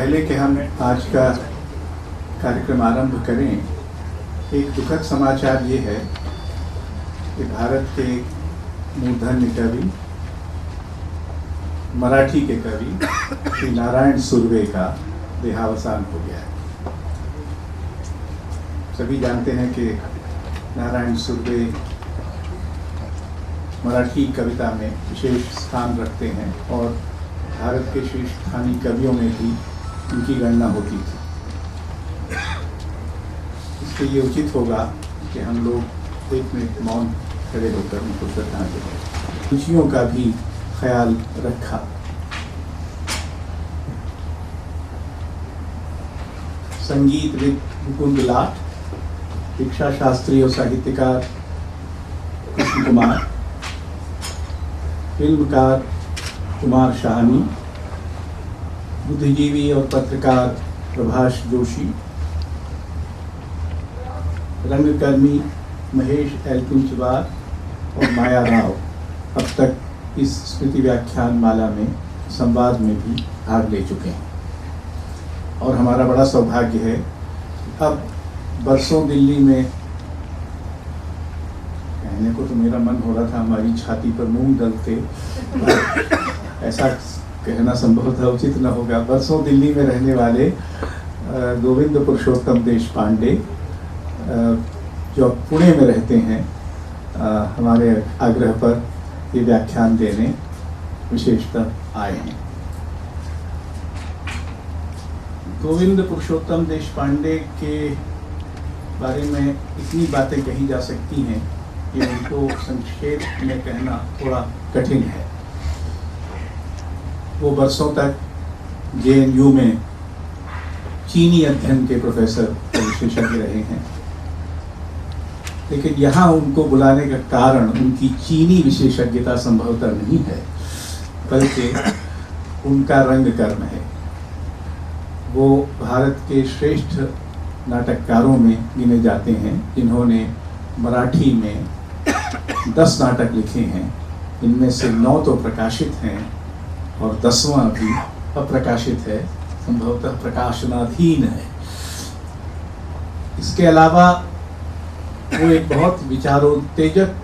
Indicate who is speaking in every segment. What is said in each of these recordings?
Speaker 1: पहले कि हम आज का कार्यक्रम आरंभ करें, एक दुखद समाचार ये है कि भारत के मूर्धन्य कवि, मराठी के कवि श्री नारायण सुर्वे का देहावसान हो गया है। सभी जानते हैं कि नारायण सुर्वे मराठी कविता में विशेष स्थान रखते हैं और भारत के श्रेष्ठ स्थानीय कवियों में भी उनकी गणना होती थी। इसलिए ये उचित होगा कि हम लोग एक मिनट मौन खड़े होकर उनको श्रद्धांजलि दें। खुशियों का भी ख्याल रखा। संगीतविद मुकुंद लाट, शिक्षा शास्त्री और साहित्यकार कृष्ण कुमार, फिल्मकार कुमार शाहनी, बुद्धिजीवी और पत्रकार प्रभाष जोशी, रंगकर्मी महेश एलकुंचवार और माया राव अब तक इस स्मृति व्याख्यान माला में संवाद में भी भाग ले चुके हैं। और हमारा बड़ा सौभाग्य है, अब बरसों दिल्ली में, कहने को तो मेरा मन हो रहा था हमारी छाती पर मूंग दलते, ऐसा कहना संभवतः उचित न होगा। बरसों दिल्ली में रहने वाले गोविंद पुरुषोत्तम देशपांडे, जो पुणे में रहते हैं, हमारे आग्रह पर ये व्याख्यान देने विशेषतः आए हैं। गोविंद पुरुषोत्तम देशपांडे के बारे में इतनी बातें कही जा सकती हैं कि उनको संक्षेप में कहना थोड़ा कठिन है। वो बरसों तक JNU में चीनी अध्ययन के प्रोफेसर और विशेषज्ञ रहे हैं, लेकिन यहाँ उनको बुलाने का कारण उनकी चीनी विशेषज्ञता संभवतः नहीं है, बल्कि उनका रंग कर्म है। वो भारत के श्रेष्ठ नाटककारों में गिने जाते हैं, जिन्होंने मराठी में 10 नाटक लिखे हैं। इनमें से 9 तो प्रकाशित हैं और 10वां भी अप्रकाशित है, संभवतः प्रकाशनाधीन है। इसके अलावा वो एक बहुत विचारोत्तेजक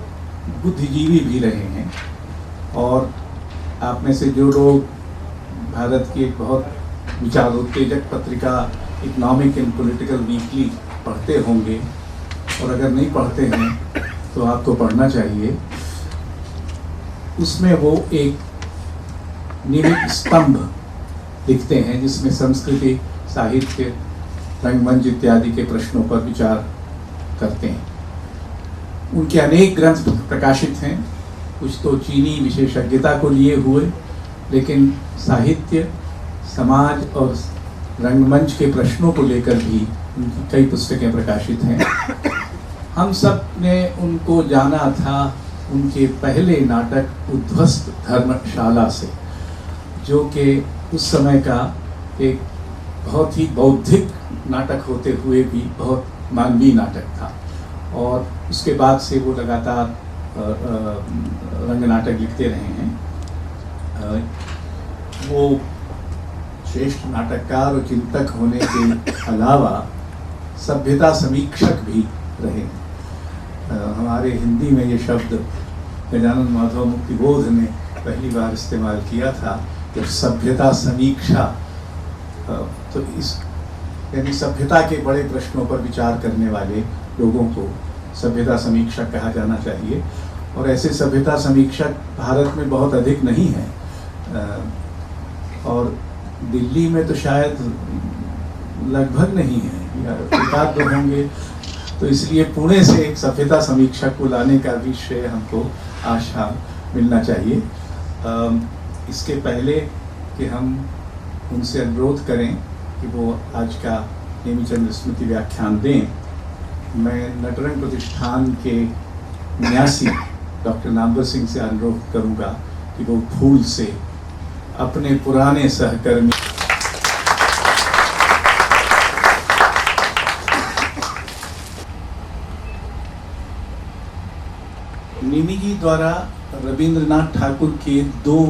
Speaker 1: बुद्धिजीवी भी रहे हैं। और आप में से जो लोग भारत की एक बहुत विचारोत्तेजक पत्रिका इकोनॉमिक एंड पॉलिटिकल वीकली पढ़ते होंगे, और अगर नहीं पढ़ते हैं तो आपको पढ़ना चाहिए, उसमें वो एक निमित्त स्तंभ लिखते हैं जिसमें संस्कृति, साहित्य, रंगमंच इत्यादि के प्रश्नों पर विचार करते हैं। उनके अनेक ग्रंथ प्रकाशित हैं, कुछ तो चीनी विशेषज्ञता को लिए हुए, लेकिन साहित्य, समाज और रंगमंच के प्रश्नों को लेकर भी उनकी कई पुस्तकें प्रकाशित हैं। हम सब ने उनको जाना था उनके पहले नाटक उद्ध्वस्त धर्मशाला से, जो कि उस समय का एक बहुत ही बौद्धिक नाटक होते हुए भी बहुत मानवीय नाटक था। और उसके बाद से वो लगातार रंग नाटक लिखते रहे हैं। वो श्रेष्ठ नाटककार और चिंतक होने के अलावा सभ्यता समीक्षक भी रहे। हमारे हिंदी में ये शब्द गजानन माधव मुक्तिबोध ने पहली बार इस्तेमाल किया था, जब सभ्यता समीक्षा, तो इस यानी सभ्यता के बड़े प्रश्नों पर विचार करने वाले लोगों को सभ्यता समीक्षक कहा जाना चाहिए। और ऐसे सभ्यता समीक्षक भारत में बहुत अधिक नहीं हैं, और दिल्ली में तो शायद लगभग नहीं है, या एकाध दो होंगे। तो इसलिए पुणे से एक सभ्यता समीक्षक को लाने का भी श्रेय हमको आशा मिलना चाहिए। इसके पहले कि हम उनसे अनुरोध करें कि वो आज का नेमीचंद स्मृति व्याख्यान दें, मैं नटरंग प्रतिष्ठान के न्यासी डॉक्टर नामवर सिंह से अनुरोध करूंगा कि वो फूल से अपने पुराने सहकर्मी निमी जी द्वारा रविंद्रनाथ ठाकुर के 2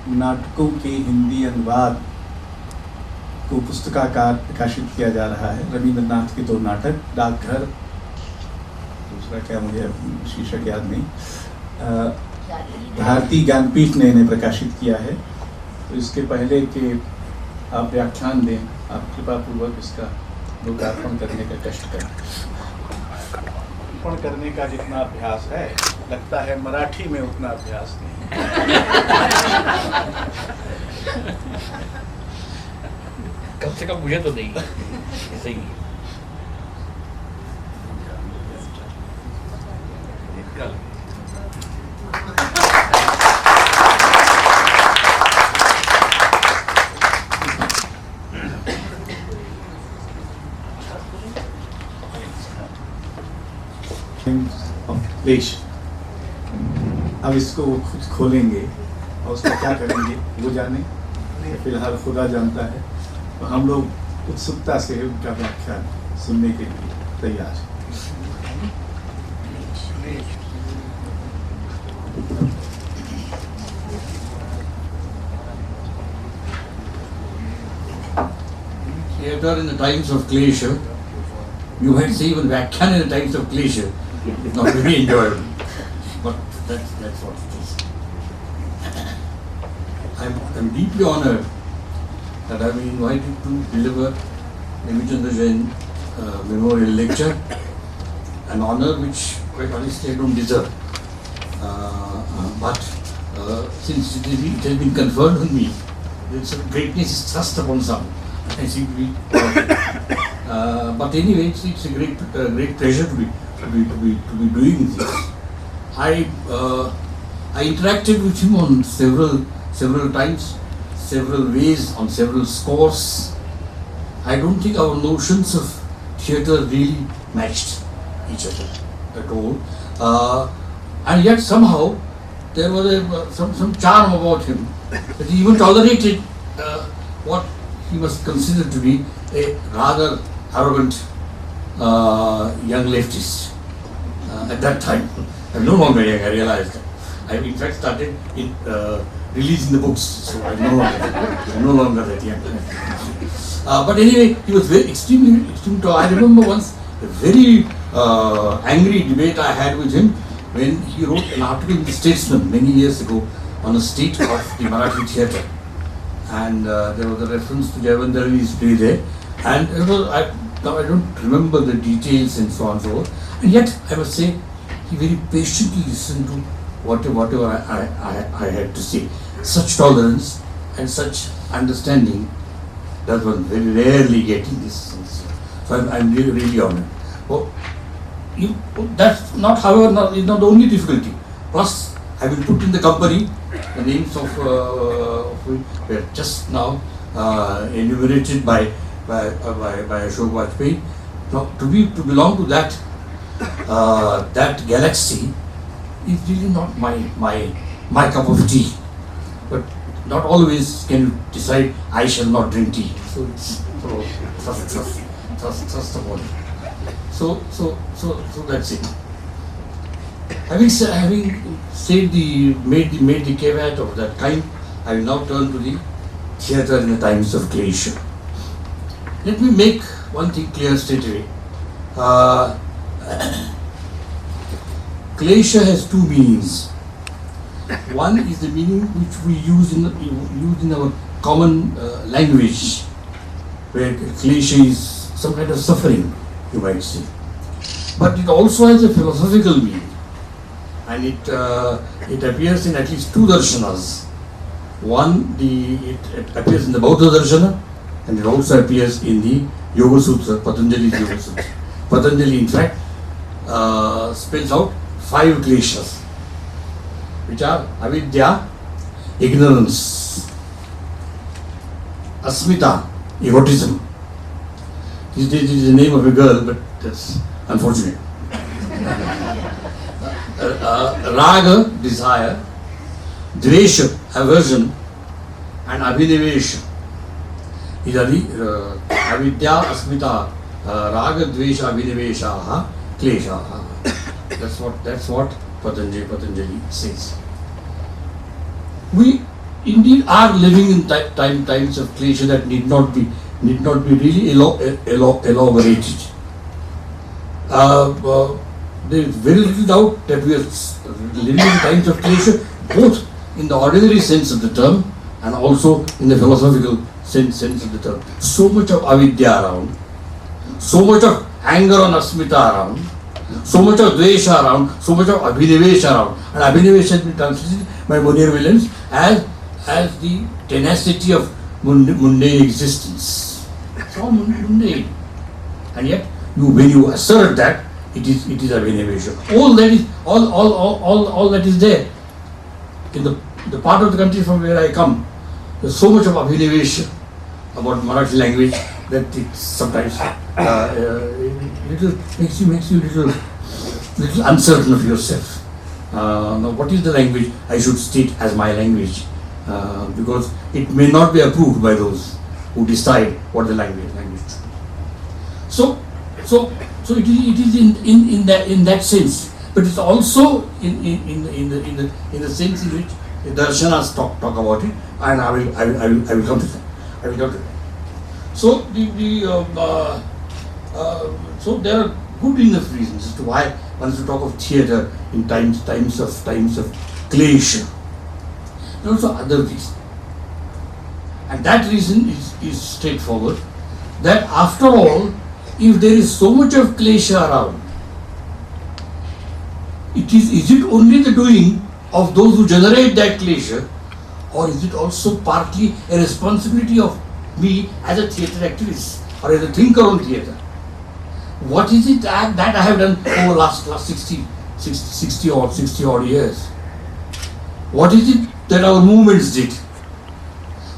Speaker 1: नाटकों के हिंदी अनुवाद को पुस्तकाकार प्रकाशित किया जा रहा है। रविंद्रनाथ के 2 नाटक, डाकघर, दूसरा क्या मुझे शीर्षक याद नहीं, भारतीय ज्ञानपीठ ने इन्हें प्रकाशित किया है। तो इसके पहले कि आप व्याख्यान दें, आप कृपापूर्वक इसका लोकार्पण करने का कष्ट करें। अर्पण करने का जितना अभ्यास है, लगता है मराठी में उतना अभ्यास नहीं।
Speaker 2: कम से कम मुझे तो नहीं सही है।
Speaker 1: क्लेश, अब इसको वो खुद खोलेंगे और उसका क्या करेंगे वो जाने, फिलहाल खुदा जानता है। तो हम लोग उत्सुकता से उनका व्याख्यान सुनने के लिए तैयार हैं।
Speaker 2: Theatre in the times of Klesha, you might say even Vyakhyan in the times of Klesha, is not very enjoyable. But that's what it is. I'm deeply honored that I've been invited to deliver Nemichandra Jain memorial lecture, an honor which quite honestly I don't deserve. But since it has been conferred on me, some greatness is thrust upon some. I seem to be but anyway, it's a great pleasure to be doing this. I interacted with him on several times, several ways, on several scores. I don't think our notions of theatre really matched each other at all. And yet somehow there was some charm about him that he even tolerated what he was considered to be a rather arrogant young leftist at that time. I'm no longer young, I realized that. I in fact started releasing the books, so I'm no longer that young. But anyway, he was extremely tall. I remember once a very angry debate I had with him when he wrote an article in the Statesman many years ago on the state of the Marathi theatre. And there was a reference to Javandari's play there, and now I don't remember the details and so on and so forth. And yet, I must say, he very patiently listened to whatever I had to say. Such tolerance and such understanding that one very rarely get in this sense. So I'm really honored. Oh, that's not, however, not the only difficulty. Plus, I will put in the company the names of who were just now enumerated by Ashok Vajpayee. Now, to belong to that galaxy is really not my cup of tea. But not always can you decide I shall not drink tea. So it's trust upon it. So that's it. Having made the caveat of that kind, I will now turn to the theatre in the times of Klesha. Let me make one thing clear straight away. Klesha has two meanings. One is the meaning which we use in our common language, where Klesha is some kind of suffering, you might say. But it also has a philosophical meaning. And it appears in at least two darshanas. One, it appears in the Bauddha Darshana, and it also appears in the Yoga Sutra, Patanjali's Yoga Sutra. Patanjali, in fact, spells out 5 kleshas, which are avidya, ignorance; asmita, egotism. This is the name of a girl, but that's unfortunate. Raga, desire; dvesha, aversion; and abhinivesha. These are the avidya, asmita, raga, dvesha, abhinivesha, klesha. That's what Patanjali says. We indeed are living in times of klesha that need not be need not be really elaborated. There is very little doubt that we are living in times of klesha, both in the ordinary sense of the term and also in the philosophical sense of the term. So much of avidya around, so much of anger on asmita around, so much of dvesha around, so much of abhinivesha around. And abhinivesha has been translated by Monier Williams as the tenacity of mundane existence. It's all mundane. And yet, when you assert that, it is abhinivesha. All that is there. In the part of the country from where I come, there's so much of abhinivesha about Marathi language that it sometimes makes you little uncertain of yourself. Now, what is the language I should state as my language? Because it may not be approved by those who decide what the language should be. So it is in that sense, but it's also in the sense in which the darshanas talk about it, and I will come to that. So so there are good enough reasons as to why one has to talk of theatre in times of klesha. There are also other reasons, and that reason is straightforward. That after all, if there is so much of klesha around, is it only the doing of those who generate that klesha, or is it also partly a responsibility of me as a theatre activist or as a thinker on theatre? What is it that I have done over last 60 odd years? What is it that our movements did?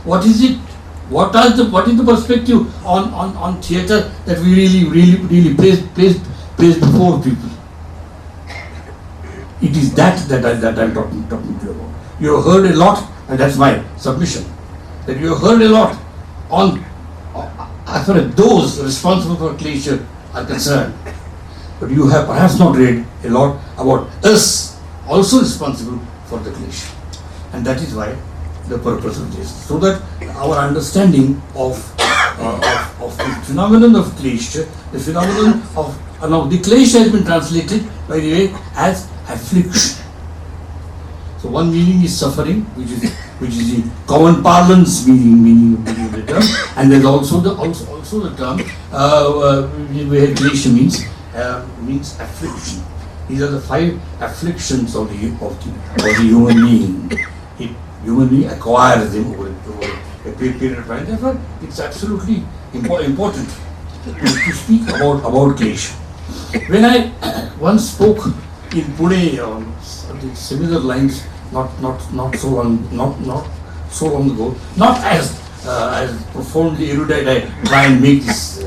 Speaker 2: What is the perspective on theatre that we really place before people? It is that I'm talking to you about. You have heard a lot, and that's my submission, that you have heard a lot on as far as those responsible for klesha are concerned, but you have perhaps not read a lot about us also responsible for the klesha, and that is why the purpose of this, so that our understanding of the phenomenon of klesha, the phenomenon of now the klesha has been translated, by the way, as affliction. So one meaning is suffering, which is the common parlance meaning of the term, and there's also the term where klesha means affliction. These are the 5 afflictions of the human being. Human being acquires them over a period of time. Therefore, it's absolutely important to speak about klesha. When I once spoke in Pune on similar lines, not so long ago, not as profoundly erudite I try and make this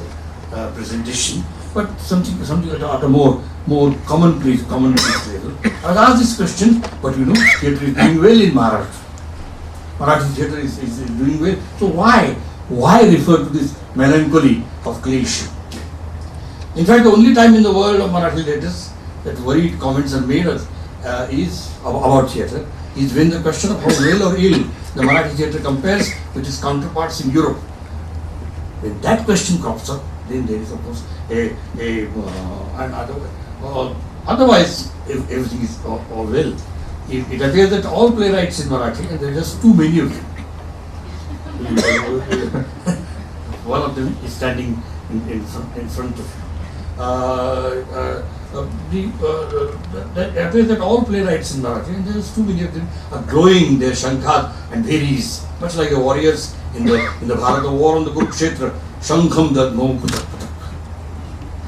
Speaker 2: presentation, but something at a more commonplace level. I was asked this question, but theatre is doing well in Maharashtra. Marathi theatre is doing well. So why refer to this melancholy of klesha? In fact, the only time in the world of Marathi letters that worried comments are made is about theatre is when the question of how well or ill the Marathi theatre compares with its counterparts in Europe. When that question crops up, then there is of course otherwise if everything is all well. It appears that all playwrights in Marathi, and there are just too many of them. One of them is standing in front of you. It appears that all playwrights in Marathi, and there are too many of them, are glowing their shankhat and bheris, much like the warriors in the Bharata war on the Kurukshetra. Shankham dadmo putak putak.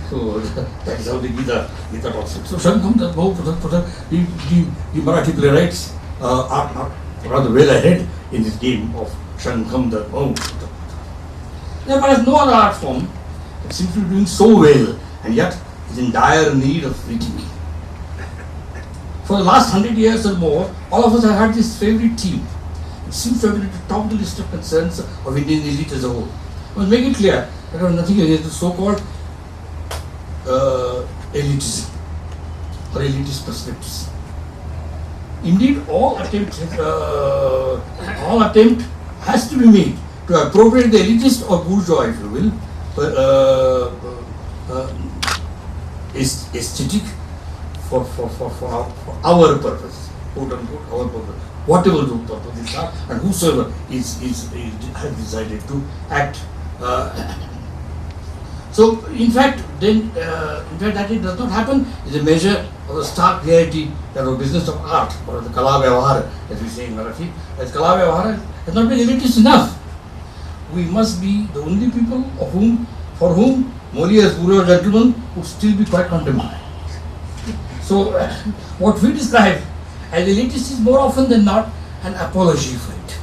Speaker 2: So that is how the Gita talks. So Shankham dadmo putak putak. The Marathi playwrights are rather well ahead in this game of Shankham dadmo putak putak. There is no other art form that seems to be doing so well, and yet is in dire need of rethinking. For the last 100 years or more, all of us have had this favorite theme. It seems to have been at the top of the list of concerns of Indian elite as a whole. I must make it clear that I have nothing against the so-called elitism or elitist perspectives. Indeed, all attempt has to be made to appropriate the elitist or bourgeois, if you will, aesthetic for our purpose, quote unquote, our purpose, whatever the purposes are, and whosoever has decided to act. So, in fact, that it does not happen is a measure of the stark reality that the business of art, or the kala vyavahara, as we say in Marathi, as kala vyavahara has not been elitist enough. We must be the only people for whom Molière's bourgeois gentleman would still be quite contemporary. So, what we describe as elitist is more often than not an apology for it.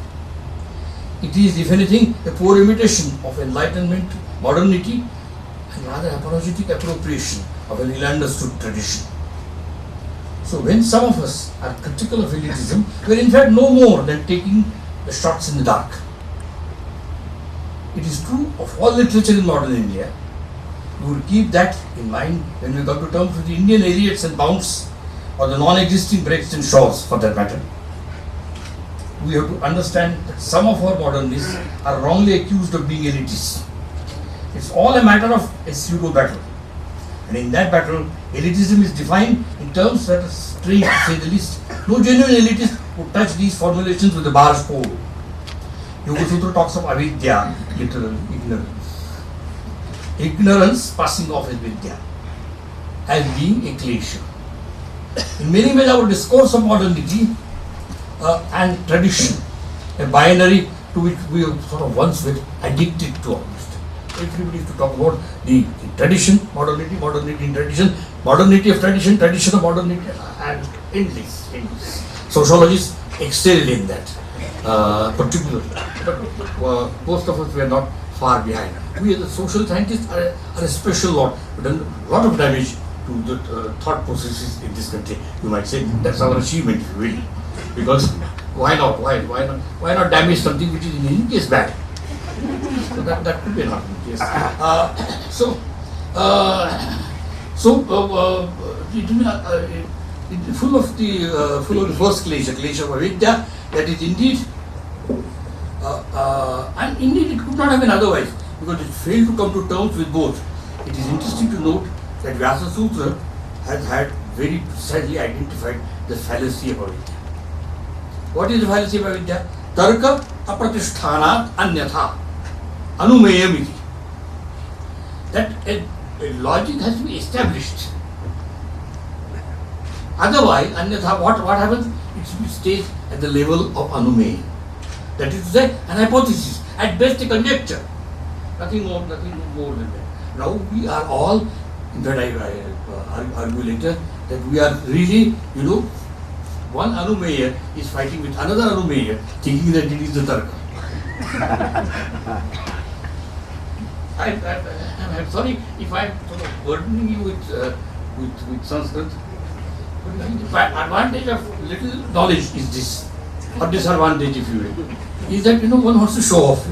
Speaker 2: It is, if anything, a poor imitation of enlightenment, modernity, and rather apologetic appropriation of an ill-understood tradition. So when some of us are critical of elitism, we are in fact no more than taking the shots in the dark. It is true of all literature in modern India. We would keep that in mind when we come to terms with the Indian Eliots and Bounds, or the non-existing Breaks and Shaws for that matter. We have to understand that some of our modernists are wrongly accused of being elitists. It's all a matter of a pseudo battle. And in that battle, elitism is defined in terms that are strange to say the least. No genuine elitist would touch these formulations with a bar's pole. Yoga Sutra talks of avidya, literally ignorance. Ignorance passing off as vidya, as being a klesha. In many ways, our discourse of modernity and tradition, a binary to which we have sort of once were addicted to almost. Everybody used to talk about the tradition, modernity in tradition, modernity of tradition, tradition of modernity, and endless. Sociologists excelled in that, particularly. But most of us were not far behind. We as a social scientists are a special lot. We've done a lot of damage to the thought processes in this country. You might say that's our achievement, if you will. Because why not? Why not damage something which is in any case bad? So that could be an argument, yes. Full of the first klesha of avidya, that is indeed, and indeed it could not have been otherwise, because it failed to come to terms with both. It is interesting to note that Vyasa Sutra has had very precisely identified the fallacy of avidya. What is the fallacy of avidya? Tarka apratishthanat anyatha anumeyamiti. That a logic has to be established. Otherwise, anyatha, what happens? It stays at the level of anumeya. That is to say, an hypothesis, at best a conjecture. Nothing more than that. Now we are all, in fact I argue later, that we are really, one anumeya is fighting with another anumeya, thinking that it is the tarka. I'm sorry if I'm sort of burdening you with Sanskrit. The advantage of little knowledge is this, or disadvantage if you will, is that one wants to show off.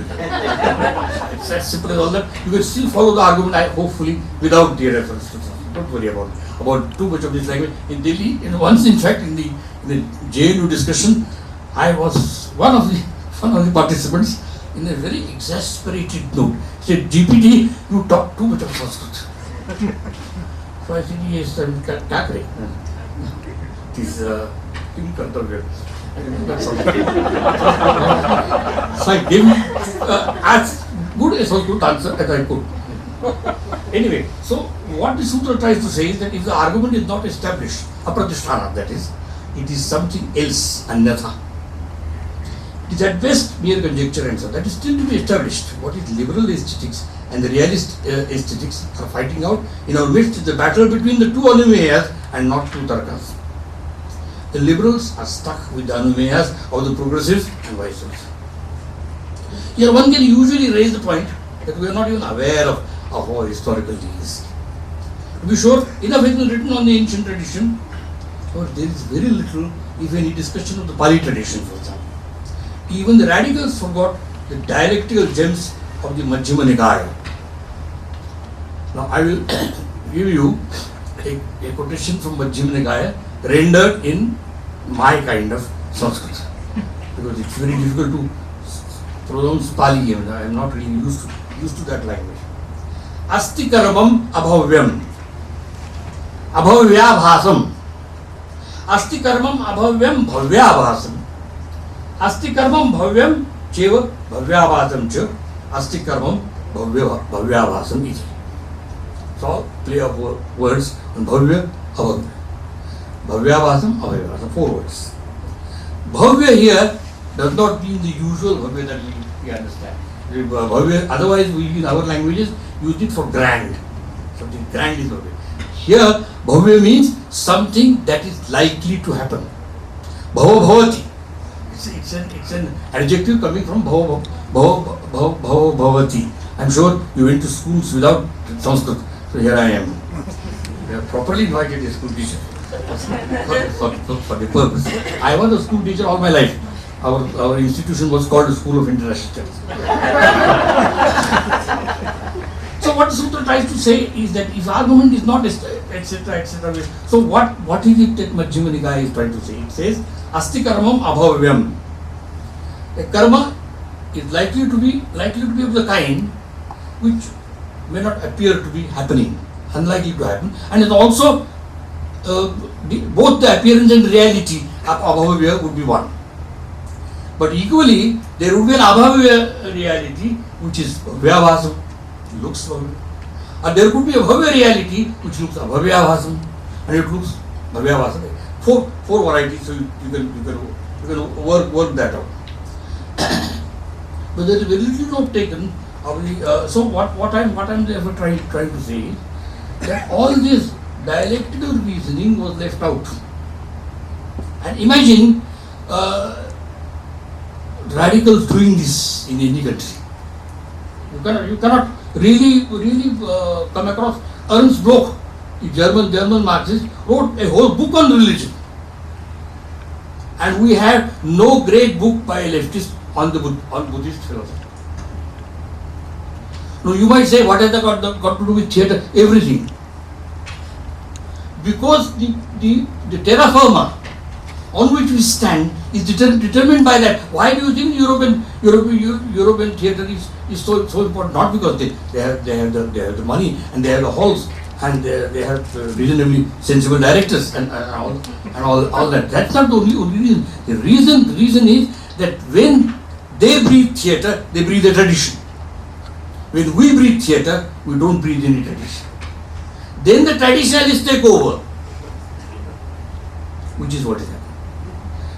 Speaker 2: It's as simple as all that. You can still follow the argument, hopefully, without the reference to Sanskrit. Don't worry about too much of this language. In Delhi, once in fact in the JNU discussion, I was one of the participants in a very exasperated note. He said, GPT, you talk too much of Sanskrit. So I said, yes, I'm Kakre. It is incontrovertible. So I gave as good a Sanskrit answer as I could. Anyway, so what the sutra tries to say is that if the argument is not established, apratisthana, that is, it is something else, anyatha. It is at best mere conjecture and so that is still to be established. What is liberal aesthetics and the realist aesthetics are fighting out in our midst is the battle between the two anumeyas and not two tarkas. The liberals are stuck with the anumeyas of the progressives and vice versa. Here one can usually raise the point that we are not even aware of our historical genes. To be sure, enough has been written on the ancient tradition, but there is very little, if any, discussion of the Pali tradition, for example. Even the radicals forgot the dialectical gems of the Majjhima Nikaya. Now I will give you a quotation from Majjhima Nikaya rendered in my kind of Sanskrit, because it's very difficult to pronounce Pali. I am not really used to that language. Asti karmam abhavyam. Abhavyabhasam. Asti karmam abhavyam bhavyabhasam. Asti karmam bhavyam cheva bhavyabhasam cha. Asti karmam bhavyabhasam iti. It's all play of words on bhavya, abhavya. Bhavyabhasam, abhavyabhasam, 4 words. Bhavya here does not mean the usual bhavya that we understand. Bhavya, otherwise we in our languages use it for grand. Something grand is bhavya. Here, bhavya means something that is likely to happen. Bhava bhavati. It's an adjective coming from bhava bhavati. I'm sure you went to schools without Sanskrit. So here I am. We have properly invited a school teacher for the purpose. I was a school teacher all my life. Our institution was called the School of International Studies. So what the Sutra tries to say is that if argument is not etc. So what is it that Majjhima Nikaya is trying to say? It says asti karmam abhavyam. A karma is likely to be of the kind which may not appear to be happening, unlikely to happen, and it also both the appearance and reality of abhavya would be one. But equally, there would be an abhavya reality which is vyabhasam, looks bhavya. And there could be a bhavya reality which looks abhavyabhasam, and it looks bhavyabhasam. Four varieties, so you can work that out. But there is very little note taken. So what I'm therefore trying to say is that all this dialectical reasoning was left out. And imagine radicals doing this in any country. You cannot really come across. Ernst Bloch, the German Marxist, wrote a whole book on religion. And we have no great book by a leftist on Buddhist philosophy. Now you might say, what has that got to do with theatre? Everything. Because the terra firma on which we stand is determined by that. Why do you think European theatre is so important? Not because they have the money and they have the halls and they have reasonably sensible directors and all that. That's not the only reason. The reason is that when they breathe theatre, they breathe a tradition. When we breathe theatre, we don't breathe any tradition. Then the traditionalists take over, which is what is happening.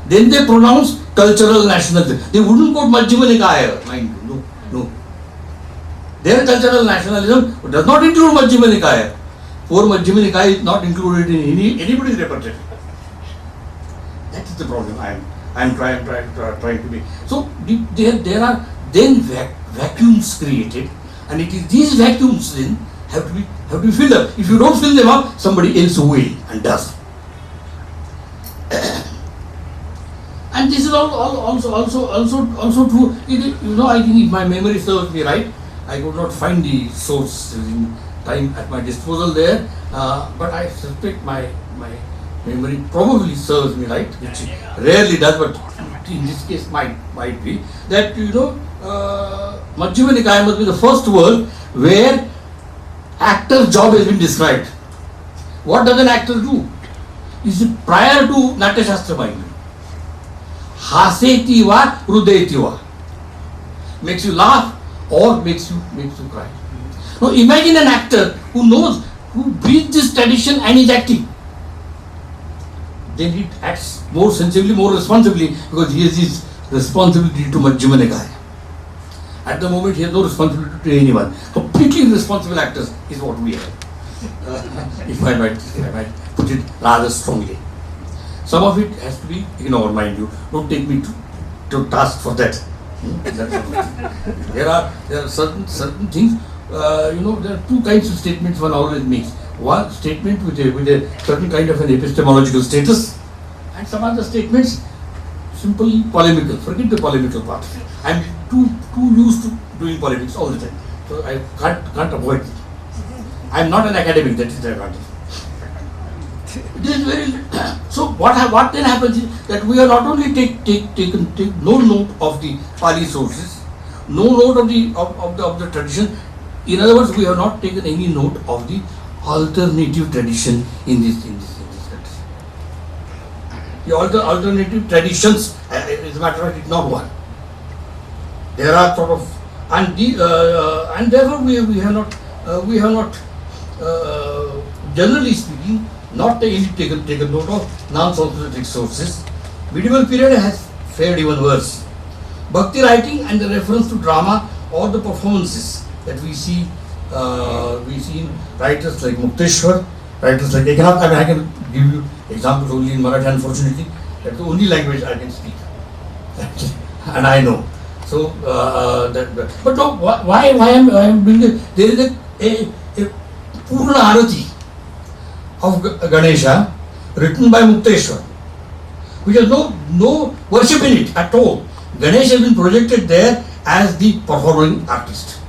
Speaker 2: Then they pronounce cultural nationalism. They wouldn't quote Majjhima Nikaya, mind you. No. Their cultural nationalism does not include Majjhima Nikaya. For Majjhima Nikaya is not included in anybody's repertoire. That is the problem I am trying to make. So there are then vacuums created, and it is these vacuums then have to be filled up. If you don't fill them up, somebody else will and does. And this is also true. I think if my memory serves me right, I could not find the source in time at my disposal there, but I suspect my memory probably serves me right, which rarely does, but in this case might be that Majjhima Nikaya must be the first work where actor's job has been described. What does an actor do? Is it prior to Natya Shastra mind? Haseti va rudeti va. Makes you laugh or makes you cry. Now imagine an actor who breathes this tradition and is acting. Then he acts more sensibly, more responsibly, because he has his responsibility to Majjhima Nikaya. At the moment he has no responsibility to anyone. Completely irresponsible actors is what we have. If I might put it rather strongly. Some of it has to be ignored, mind you. Don't take me to task for that. There are certain things. There are two kinds of statements one always makes. One statement with a certain kind of an epistemological status, and some other statements simply polemical. Forget the polemical part. I'm too used to doing politics all the time, so I can't avoid it. I'm not an academic. That is the advantage. This is very. So what then happens is that we are not only take no note of the Pali sources, no note of the tradition. In other words, we have not taken any note of the alternative tradition in this country. The alternative traditions, as a matter of fact, is not one. There are sort of, and therefore we have not, generally speaking, not taken note of non-Sanskritic sources. Medieval period has fared even worse. Bhakti writing and the reference to drama or the performances that we see in writers like Mukteshwar, writers like Eknath. I mean, I can give you examples only in Marathi, unfortunately. That's the only language I can speak. And I know. So, but no, why I am doing this? There is a Purna Arati of Ganesha written by Mukteshwar, which has no worship in it at all. Ganesh has been projected there as the performing artist.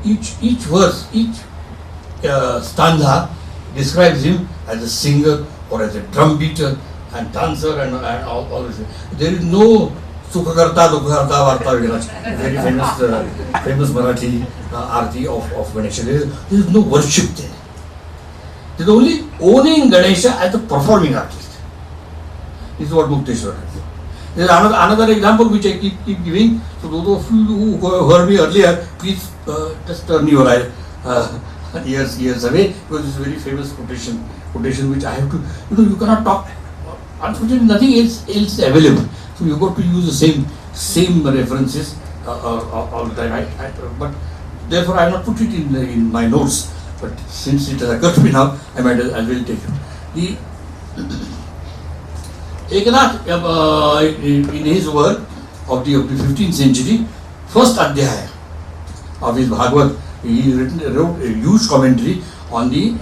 Speaker 2: Each verse, each stanza describes him as a singer or as a drum beater and dancer and all this. There is no Sukhakarta, Dukhakarta, Varta, very famous Marathi arti of Ganesha. There is no worship there. There is only owning Ganesha as a performing artist. This is what Mukteshwar has. There is another example which I keep giving. So those of you who heard me earlier, please just turn your eye years away, because it's a very famous quotation which I have to, you cannot talk. Unfortunately, nothing else available. So you got to use the same references all the time. But therefore, I have not put it in my notes. But since it has occurred to me now, I will take it. Eknath, in his work of the 15th century, first Adhyaya of his Bhagavad, he wrote a huge commentary on the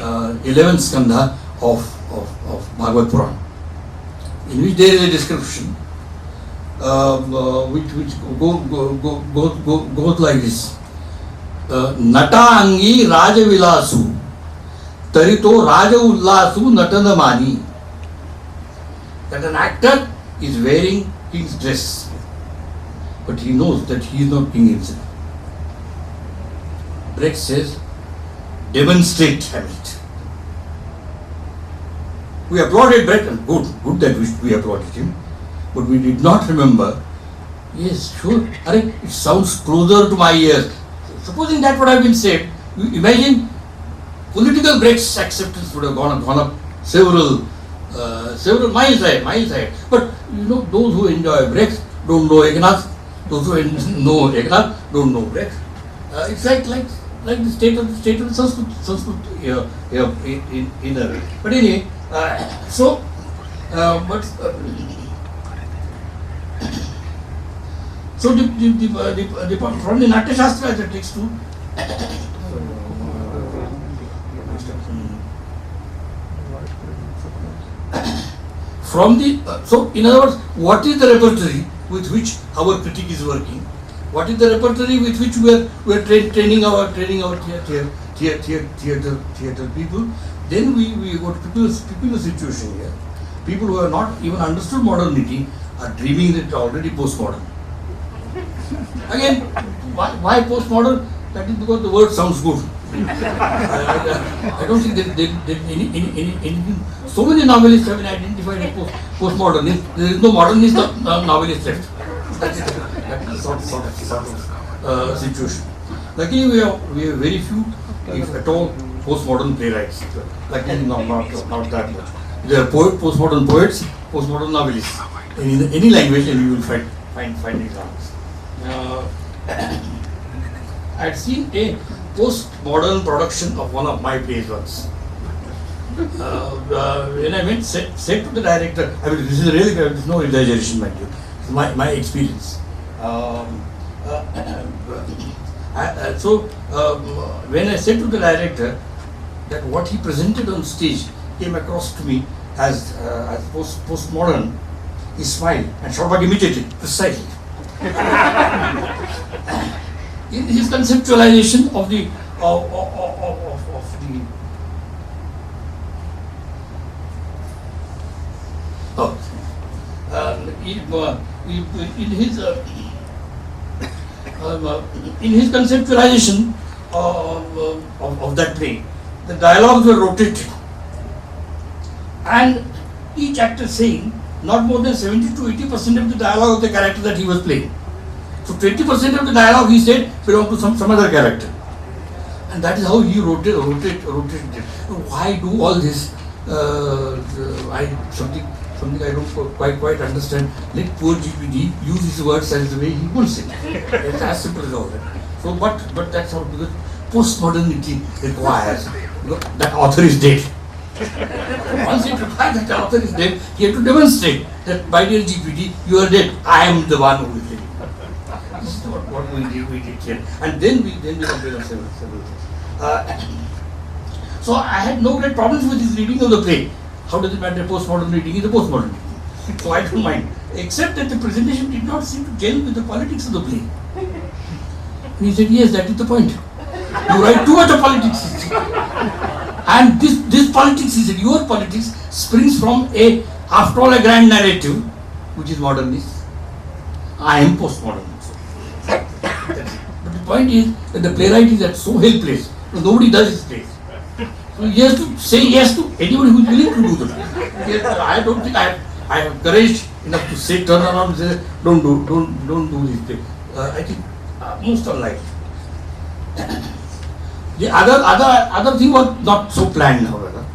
Speaker 2: 11th skandha of Bhagavad Puran, in which there is a description which goes like this. Natangi Raja Vilasu Tarito Raja Ullasu Natana Mani. That an actor is wearing king's dress, but he knows that he is not king himself. Brecht says, demonstrate Hamlet. We applauded Brecht, and good that we applauded him, but we did not remember, yes, sure, it sounds closer to my ears. Supposing that would have been said, you imagine political Brecht's acceptance would have gone up several miles ahead. But those who enjoy Brecht don't know Eknath. Those who know Eknath don't know Brecht. It's like the state of the Sanskrit here in a way. But anyway, so the from the Natya Shastra as a text too. From so in other words, what is the repertory with which our critique is working? What is the repertory with which we are training our theatre people? Then we got people in a situation here. People who have not even understood modernity are dreaming that already postmodern. Again, why postmodern? That is because the word sounds good. I don't think that anything. So many novelists have been identified as postmodernists. There is no modernist novelist left. That is sort of situation. Luckily, we have very few, if at all, postmodern playwrights. Luckily, not that much. There are postmodern poets, postmodern novelists. In any language, and you will find examples. I had seen a postmodern production of one of my plays once. When I went, said to the director, I mean, this is really, there's no exaggeration, mind you. It's my experience. When I said to the director that what he presented on stage came across to me as postmodern, he smiled and Shortbag imitated precisely. In his conceptualization of the in his in his conceptualization of that play, the dialogues were rotated, and each actor saying not more than 70 to 80% of the dialogue of the character that he was playing. So 20% of the dialogue he said belonged to some other character, and that is how he rotated it. Why do all this? Something I don't quite understand. Let poor GPD use his words as the way he wants it. It's as simple as all that. So, but that's how, because postmodernity requires that author is dead. Once it requires that the author is dead, he has to demonstrate that, my dear GPD, you are dead. I am the one who is living. This is what we did here, and then we complain of several things. So I had no great problems with his reading of the play. How does it matter? Postmodern reading is a postmodern reading. So I don't mind. Except that the presentation did not seem to gel with the politics of the play. And he said, yes, that is the point. You write too much of politics. And this politics, he said, your politics springs from after all, a grand narrative, which is modernist. I am postmodern. But the point is that the playwright is at so helpless. Nobody does his plays. So he has to say yes to anybody who is willing to do the play. I don't think I have courage enough to say, turn around and say, don't do this play. I think most unlikely. The other thing was not so planned, however.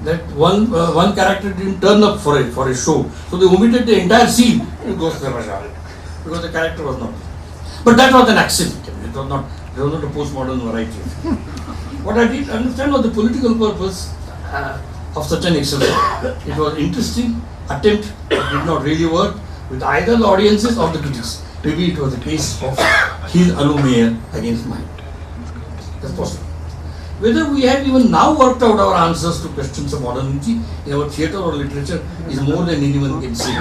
Speaker 2: That one character didn't turn up for a show, so they omitted the entire scene because the character was not there. But that was an accident. It was not a postmodern variety. What I did understand was the political purpose of such an exercise. It was interesting attempt, but did not really work with either the audiences or the critics. Maybe it was a case of his Alumeyer against mine. That's possible. Whether we have even now worked out our answers to questions of modernity in our theatre or literature is more than anyone can say.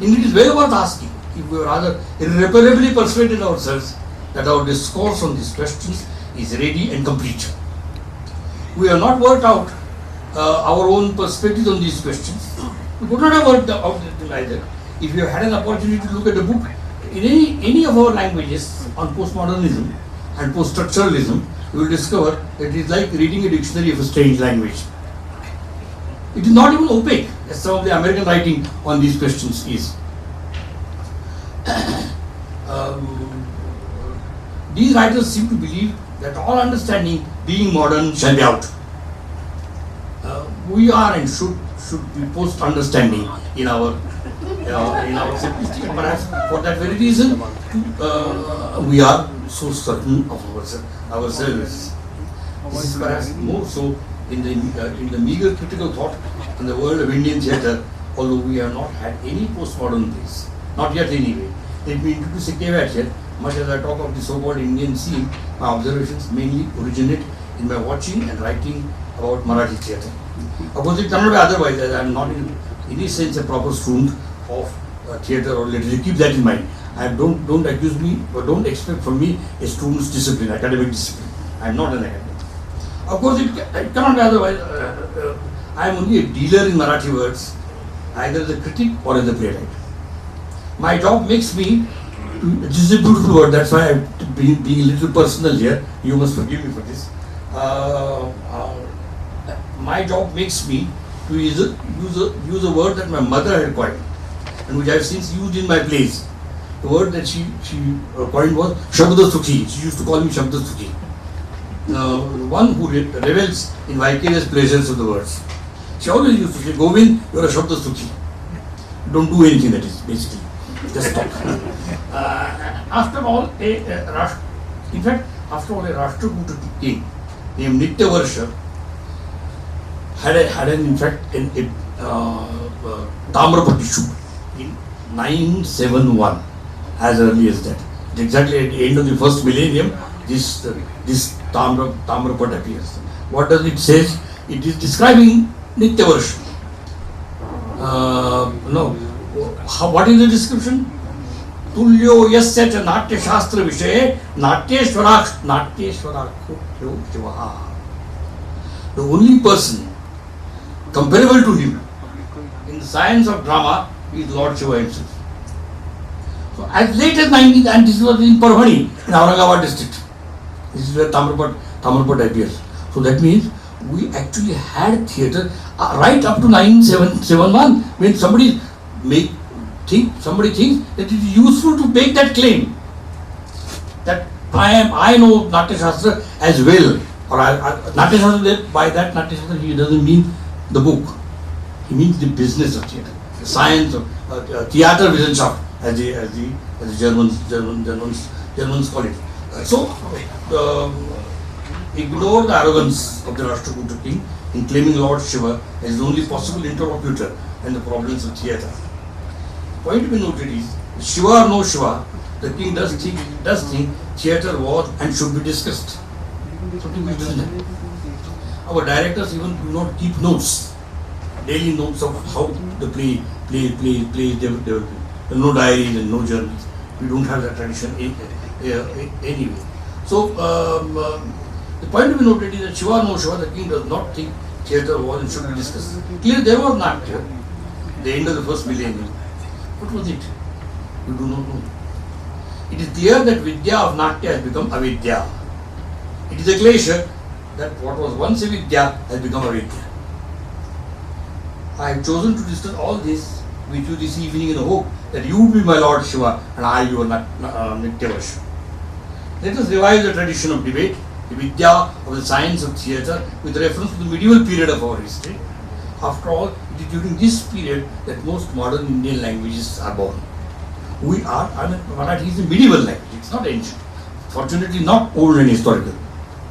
Speaker 2: Indeed, it is well worth asking if we rather irreparably persuaded ourselves that our discourse on these questions is ready and complete. We have not worked out our own perspectives on these questions. We could not have worked out them either. If you had an opportunity to look at the book in any of our languages on postmodernism and post-structuralism, you will discover that it is like reading a dictionary of a strange language. It is not even opaque, as some of the American writing on these questions is. These writers seem to believe that all understanding, being modern, shall be out. We are and should be post-understanding in our simplicity, and perhaps for that very reason, we are so certain of ourselves. This is perhaps more so in the meager critical thought in the world of Indian theatre, although we have not had any postmodern plays, not yet anyway. Let me introduce a caveat here. Much as I talk of the so-called Indian scene, my observations mainly originate in my watching and writing about Marathi theatre. Of course, it cannot be otherwise, as I am not in any sense a proper student of theatre or literature. Keep that in mind. Don't accuse me or don't expect from me a student's discipline, academic discipline. I am not an academic. Of course, it cannot be otherwise. I am only a dealer in Marathi words, either as a critic or as a playwright. My job makes me, this is a beautiful word, that's why I'm being a little personal here. You must forgive me for this. My job makes me to use a word that my mother had coined and which I have since used in my plays. The word that she coined was Shabda Sukhi. She used to call me Shabda Sukhi. One who revels in vicarious pleasures of the words. She always used to say, Govind, you are a Shabda Sukhi. Don't do anything, that is, basically. Just stop. After all, a Rashtrakuta king named Nityavarsha had in fact Tamrapati shoot in 971, as early as that. Exactly at the end of the first millennium, this Tamrapat appears. What does it say? It is describing Nityavarsha. What is the description? Tulyo yasya cha natya shastra vishaye natyeshvarakho shivaha. The only person comparable to him in the science of drama is Lord Shiva himself. So as late as 19th, and this was in Parvani, in Aurangabad district. This is where Tamarpad appears. So that means we actually had theatre right up to 1971 when somebody thinks that it is useful to make that claim that I know Natya Shastra as well, or Natya Shastra, by that Natya Shastra he doesn't mean the book, he means the business of theatre, the science of Theaterwissenschaft, as the Germans call it. So ignore the arrogance of the Rashtrakuta king in claiming Lord Shiva as the only possible interlocutor in the problems of theatre. Point to be noted is, Shiva or no Shiva, the king does think theatre was and should be discussed. Something which doesn't happen. Our directors even do not keep notes, daily notes of how the play is developing. There are no diaries and no journals. We don't have that tradition anyway. So the point to be noted is that Shiva or no Shiva, the king does not think theatre was and should be discussed. Clearly there was Natya at the end of the first millennium. What was it? We do not know. It is clear that Vidya of Natya has become Avidya. It is a glacier that what was once Avidya has become Avidya. I have chosen to discuss all this with you this evening in the hope that you will be my Lord Shiva and I your Nityavash. Let us revive the tradition of debate, the Vidya of the science of theatre with reference to the medieval period of our history. After all, it is during this period that most modern Indian languages are born. Marathi is a medieval language, it's not ancient. Fortunately not old and historical.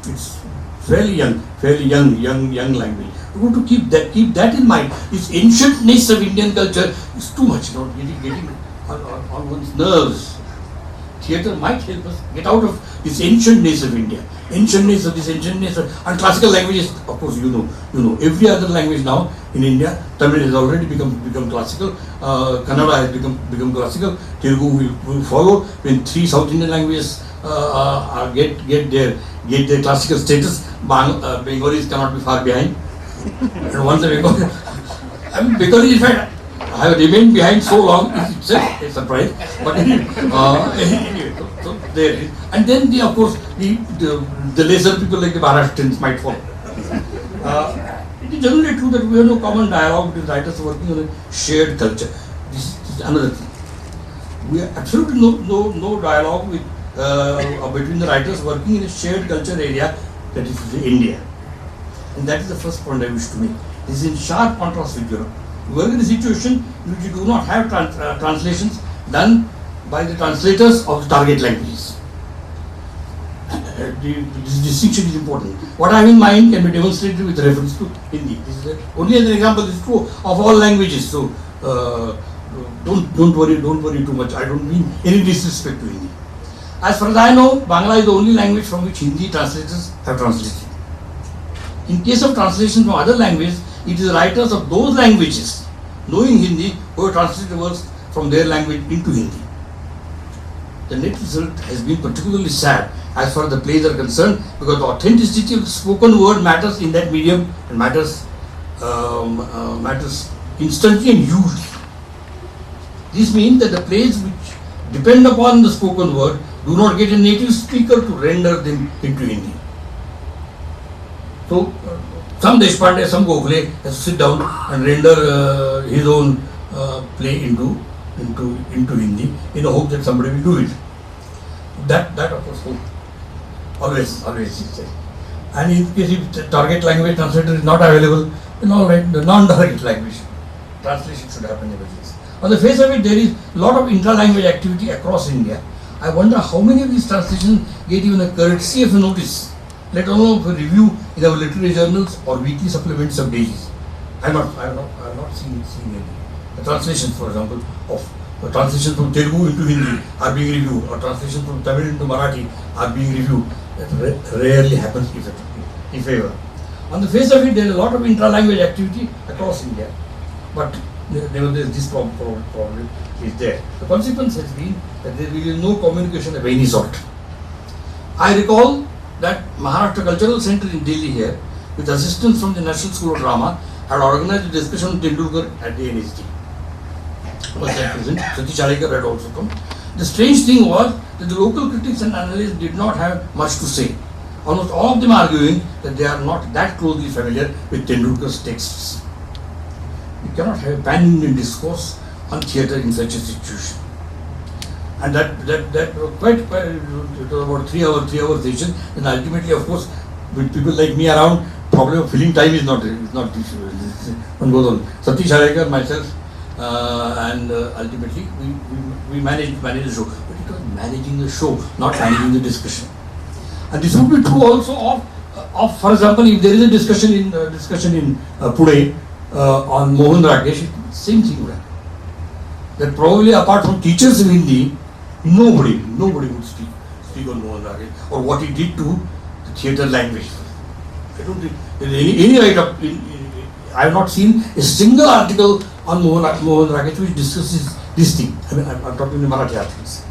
Speaker 2: It's fairly young language. We want to keep that in mind. This ancientness of Indian culture is too much, getting on one's nerves. Theatre might help us get out of this ancientness of India, ancientness and classical languages. Of course, you know every other language now in India. Tamil has already become classical. Kannada has become classical. Telugu will follow when 3 South Indian languages get their classical status. Bengalis cannot be far behind. And once the Bengali, in fact, I have remained behind so long, it's itself a surprise. But anyway, so there it is. And then, of course, the lesser people like the Maharashtrians might follow. It is generally true that we have no common dialogue with writers working on a shared culture. This is another thing. We have absolutely no dialogue between the writers working in a shared culture area, that is India. And that is the first point I wish to make. This is in sharp contrast with Europe. We work in a situation in which you do not have translations done by the translators of the target languages. This distinction is important. What I have in mind can be demonstrated with reference to Hindi. This is only as an example. This is true of all languages. So don't worry too much. I don't mean any disrespect to Hindi. As far as I know, Bangla is the only language from which Hindi translators have translated. In case of translation from other languages, it is writers of those languages, knowing Hindi, who have translated words from their language into Hindi. The net result has been particularly sad as far as the plays are concerned, because the authenticity of the spoken word matters in that medium and matters instantly and hugely. This means that the plays which depend upon the spoken word do not get a native speaker to render them into Hindi. So, some Deshpande, some Gokhale has to sit down and render his own play into Hindi in the hope that somebody will do it. That of course hope always is there. And in case if the target language translator is not available, then all right, the non-target language translation should happen nevertheless. On the face of it, there is a lot of intra-language activity across India. I wonder how many of these translations get even a courtesy of a notice, let alone of a review in our literary journals or weekly supplements of dailies. I have not seen any. The translations, for example, of translation from Telugu into Hindi are being reviewed, or translation from Tamil into Marathi are being reviewed. That rarely happens, if ever. On the face of it, there is a lot of intra-language activity across India, but nevertheless, this problem is there. The consequence has been that there will be no communication of any sort. I recall that Maharashtra Cultural Center in Delhi here, with assistance from the National School of Drama, had organized a discussion on Tendulkar at the NSD. Was that present? Sati Chalekar had also come. The strange thing was that the local critics and analysts did not have much to say. Almost all of them arguing that they are not that closely familiar with Tendulkar's texts. You cannot have a pan-Indian discourse on theatre in such a situation. And that was quite it was about 3 hour session, and ultimately, of course, with people like me around, problem of filling time is not one goes on. Satish Harekar, myself, and ultimately we managed the show. But it was managing the show, not managing the discussion. And this would be true also of for example, if there is a discussion in Pune on Mohan Rakesh, same thing would happen. That probably apart from teachers in Hindi, nobody would speak on Mohan Rakesh or what he did to the theatre language. I don't think there is any write-up. I have not seen a single article on Mohan Rakesh which discusses this thing. I mean, I'm talking the Marathi articles.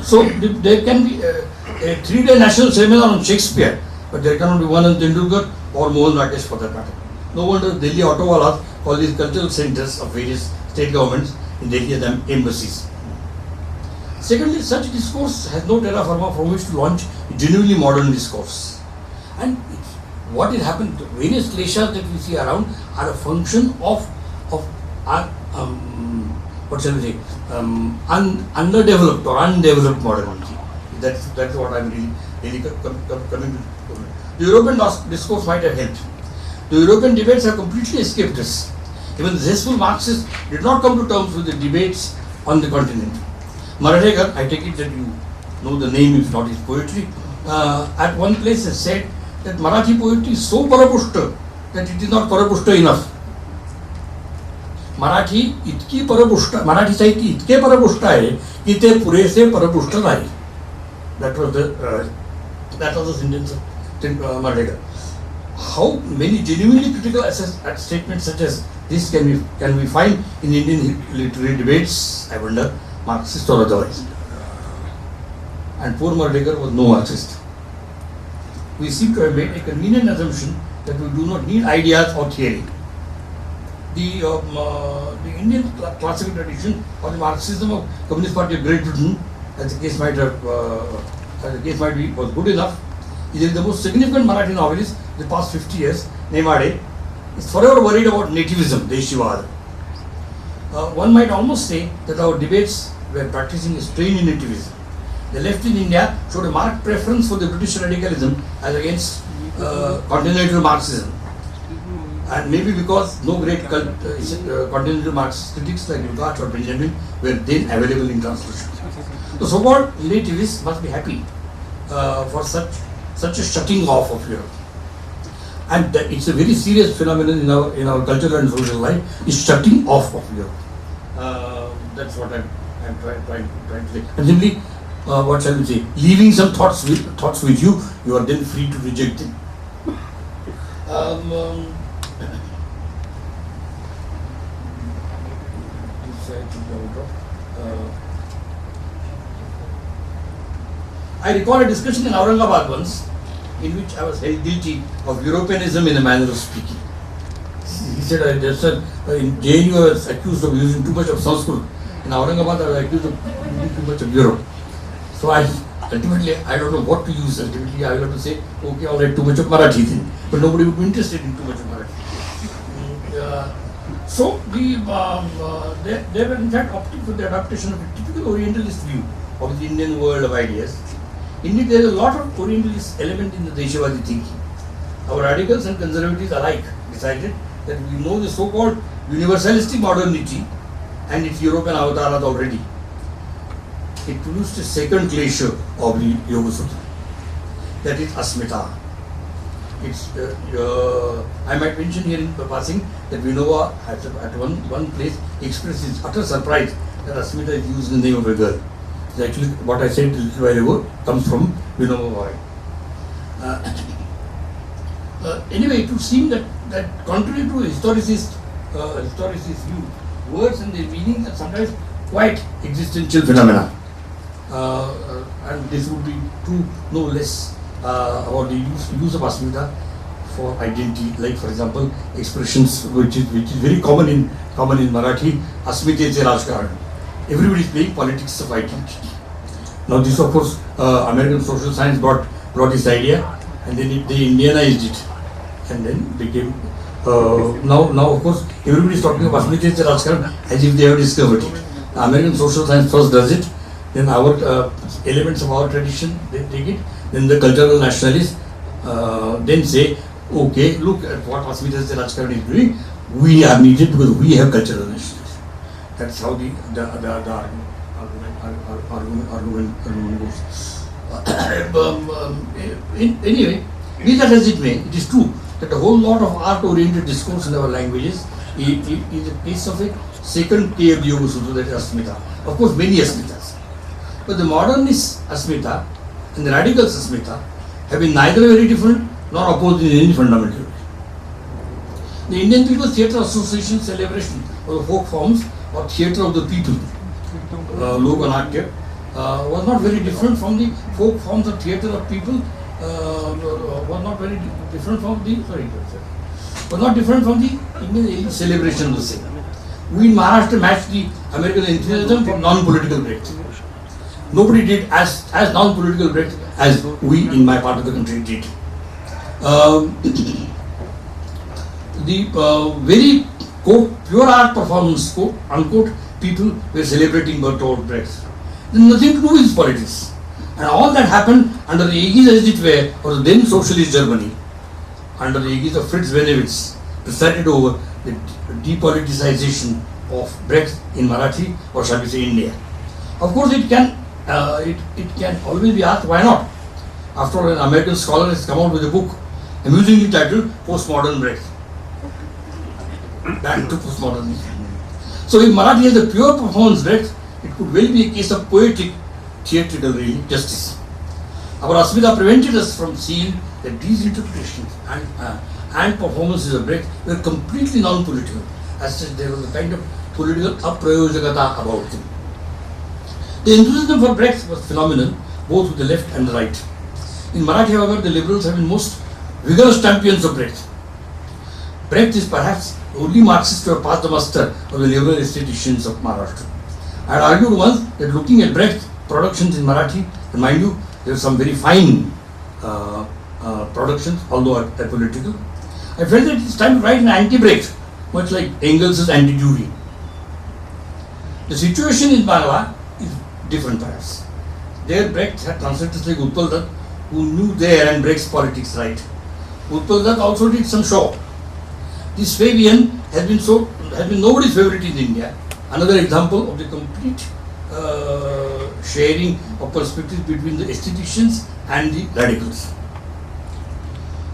Speaker 2: So there can be a 3-day national seminar on Shakespeare, but there cannot be one on Tendulkar or Mohan Rakesh for that matter. No wonder Delhi Autowalas call these cultural centers of various state governments in Delhi as embassies. Secondly, such discourse has no terra firma from which to launch a genuinely modern discourse. And what has happened, various kleshas that we see around are a function of what shall we say, underdeveloped or undeveloped modernity. That's what I'm really coming to. The European discourse might have helped. The European debates have completely escaped us. Even the zestful Marxists did not come to terms with the debates on the continent. Marathekar, I take it that you know the name if not his poetry, at one place has said that Marathi poetry is so parapushta that it is not parapushta enough. Marathi साहित्य इतके परपुष्ट आहे की ते पुरेसे परपुष्ट नाही. That was the sentence of Marathekar. How many genuinely critical statements such as this can we find in Indian literary debates? I wonder, Marxist or otherwise. And poor Marathekar was no Marxist. We seem to have made a convenient assumption that we do not need ideas or theory. The Indian classical tradition or the Marxism of Communist Party of Great Britain, as the case might be, was good enough. He is the most significant Marathi novelist in the past 50 years, Nemade, is forever worried about nativism, Deshivad. One might almost say that our debates were practicing a strain in nativism. The left in India showed a marked preference for the British radicalism as against continental Marxism. And maybe because no great continental Marxist critics like Lukács or Benjamin were then available in translation. The so-called nativists must be happy for such a shutting off of Europe. And it's a very serious phenomenon in our cultural and social life, is shutting off of Europe. That's what I'm trying to say. And simply, what shall we say, leaving some thoughts with you, you are then free to reject them. I recall a discussion in Aurangabad once, in which I was held guilty of Europeanism in a manner of speaking. He said, in JNU I was accused of using too much of Sanskrit. In Aurangabad I was accused of using too much of Europe. So ultimately, I don't know what to use. Ultimately, I will have to say, okay, all right, too much of Marathi then. But nobody would be interested in too much of Marathi. So they were in fact opting for the adaptation of a typical Orientalist view of the Indian world of ideas. Indeed, there is a lot of Orientalist element in the Deshivadi thinking. Our radicals and conservatives alike decided that we know the so-called universalistic modernity and its European avatars already. It produced a second glacier of the Yoga Sutra, that is Asmita. I might mention here in passing that Vinova at one place expressed his utter surprise that Asmita is used in the name of a girl. Actually, what I said a little while ago comes from Vinova. Anyway, it would seem that contrary to historicist view, words and their meaning are sometimes quite existential phenomena. And this would be true no less about the use of Asmita for identity. Like, for example, expressions which is very common in Marathi, Asmiteche Rajkaran. everybody is playing politics of identity. Now this of course American social science brought this idea, and then they Indianized it, and then became now of course everybody is talking of Asmita Rajkaran as if they have discovered it. American social science first does it, then our elements of our tradition they take it, then the cultural nationalists then say, okay, look at what Asmita Rajkaran is doing, we are needed because we have cultural nationalism. That's how the argument goes. Anyway, be that as it may, it is true that a whole lot of art-oriented discourse in our languages is a case of a second K of the Yoga Sutra, that is Asmita. Of course, many Asmitas. But the modernist Asmita and the radicals Asmita have been neither very different nor opposed in any fundamental way. The Indian People's Theatre Association celebration of the folk forms or theatre of the people, Lokanatya, was not very different from the folk forms of theatre of people, was not very different from the, was not different from the Indian celebration of the same. We in Maharashtra matched the American enthusiasm for non-political breadth. Nobody did as non-political breadth as we in my part of the country did. The very pure art performance, quote unquote, people were celebrating Bertolt Brecht. Nothing to do with politics. And all that happened under the aegis, as it were, of the then socialist Germany, under the aegis of Fritz Benewitz, presided over the depoliticization of Brecht in Marathi, or shall we say India. Of course, it can always be asked, why not? After all, an American scholar has come out with a book amusingly titled Postmodern Brecht. Back to postmodernism. So if Marathi has a pure performance Brecht, it could well be a case of poetic, theatrical really justice. Our Asmita prevented us from seeing that these interpretations and performances of Brecht were completely non-political. As such, there was a kind of political aprayojagata about them. The enthusiasm for Brecht was phenomenal, both with the left and the right. In Marathi, however, the liberals have been most vigorous champions of Brecht. Brecht is perhaps the only Marxist to have passed the muster of the liberal aestheticians of Maharashtra. I had argued once that looking at Brecht productions in Marathi, and mind you, there are some very fine productions, although apolitical, I felt that it's time to write an anti-Brecht, much like Engels' anti-Jury. The situation in Bangla is different perhaps. There Brecht had translators like Utpal Dutt, who knew their and Brecht's politics right. Utpal Dutt also did some show. This Fabian has been nobody's favorite in India. Another example of the complete sharing of perspectives between the aestheticians and the radicals.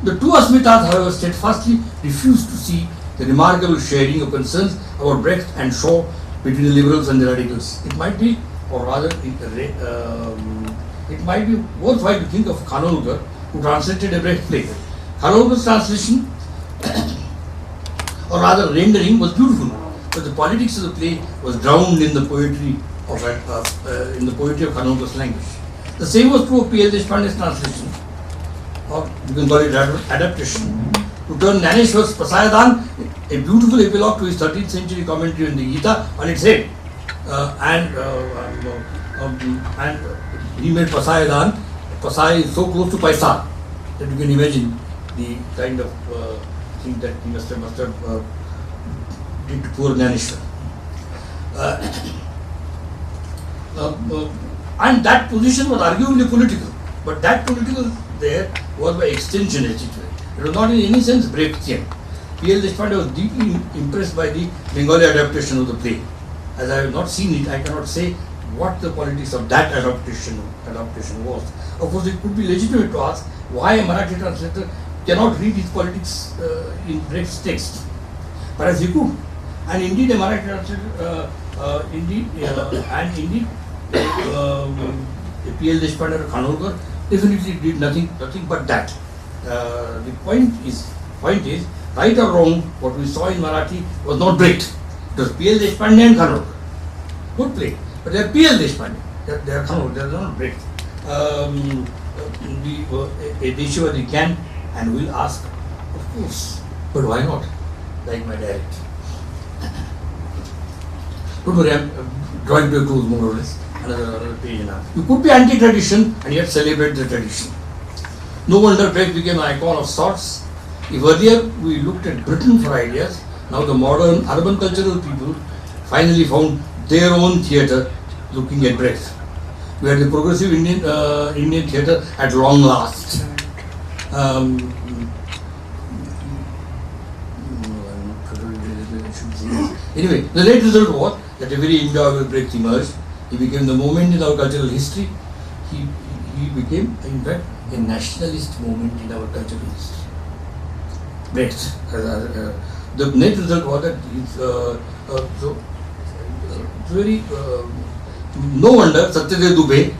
Speaker 2: The two Asmitas, however, steadfastly refused to see the remarkable sharing of concerns about Brecht and Shaw between the liberals and the radicals. It might be, or rather, it might be worthwhile to think of Khanolkar, who translated a Brecht play. Khanolkar's translation, or rather rendering, was beautiful, but the politics of the play was drowned in the poetry of Khanolkar's language. The same was true of P.L. Deshpande's translation, or you can call it adaptation, to turn Gyaneshwar's Prasayadan, a beautiful epilogue to his 13th century commentary on the Gita, on its head. And he made Prasayadan. Pasaya is so close to Paisa that you can imagine the kind of thing that he must have did to poor Gyaneshwar. And that position was arguably political, but that political there was by extension, as it were. It was not in any sense Brechtian. P.L. Deshpande was deeply impressed by the Bengali adaptation of the play. As I have not seen it, I cannot say what the politics of that adaptation was. Of course, it could be legitimate to ask why a Marathi translator cannot read his politics in Brecht's text. Perhaps he could. And indeed, a Marathi translator, P.L. Deshpande or Khanolkar definitely did nothing but that. The point is, right or wrong, what we saw in Marathi was not Brecht. It was P.L. Deshpande and Khanolkar. Good play. But they are P.L. Deshpande. They are Khanolkar. They are not Brecht. A Deshivadi can and will ask, of course. But why not? Like my direct. Don't worry, drawing to a close more or less. Another page and a half. You could be anti-tradition and yet celebrate the tradition. No wonder break became an icon of sorts. If earlier we looked at Britain for ideas, now the modern urban cultural people finally found their own theatre looking at break. We had the progressive Indian theatre at long last. Anyway, the late result was that a very enjoyable break emerged. He became the moment in our cultural history. He became, in fact, a nationalist moment in our cultural history. Brecht. The net result was that no wonder Satyadev Dubey,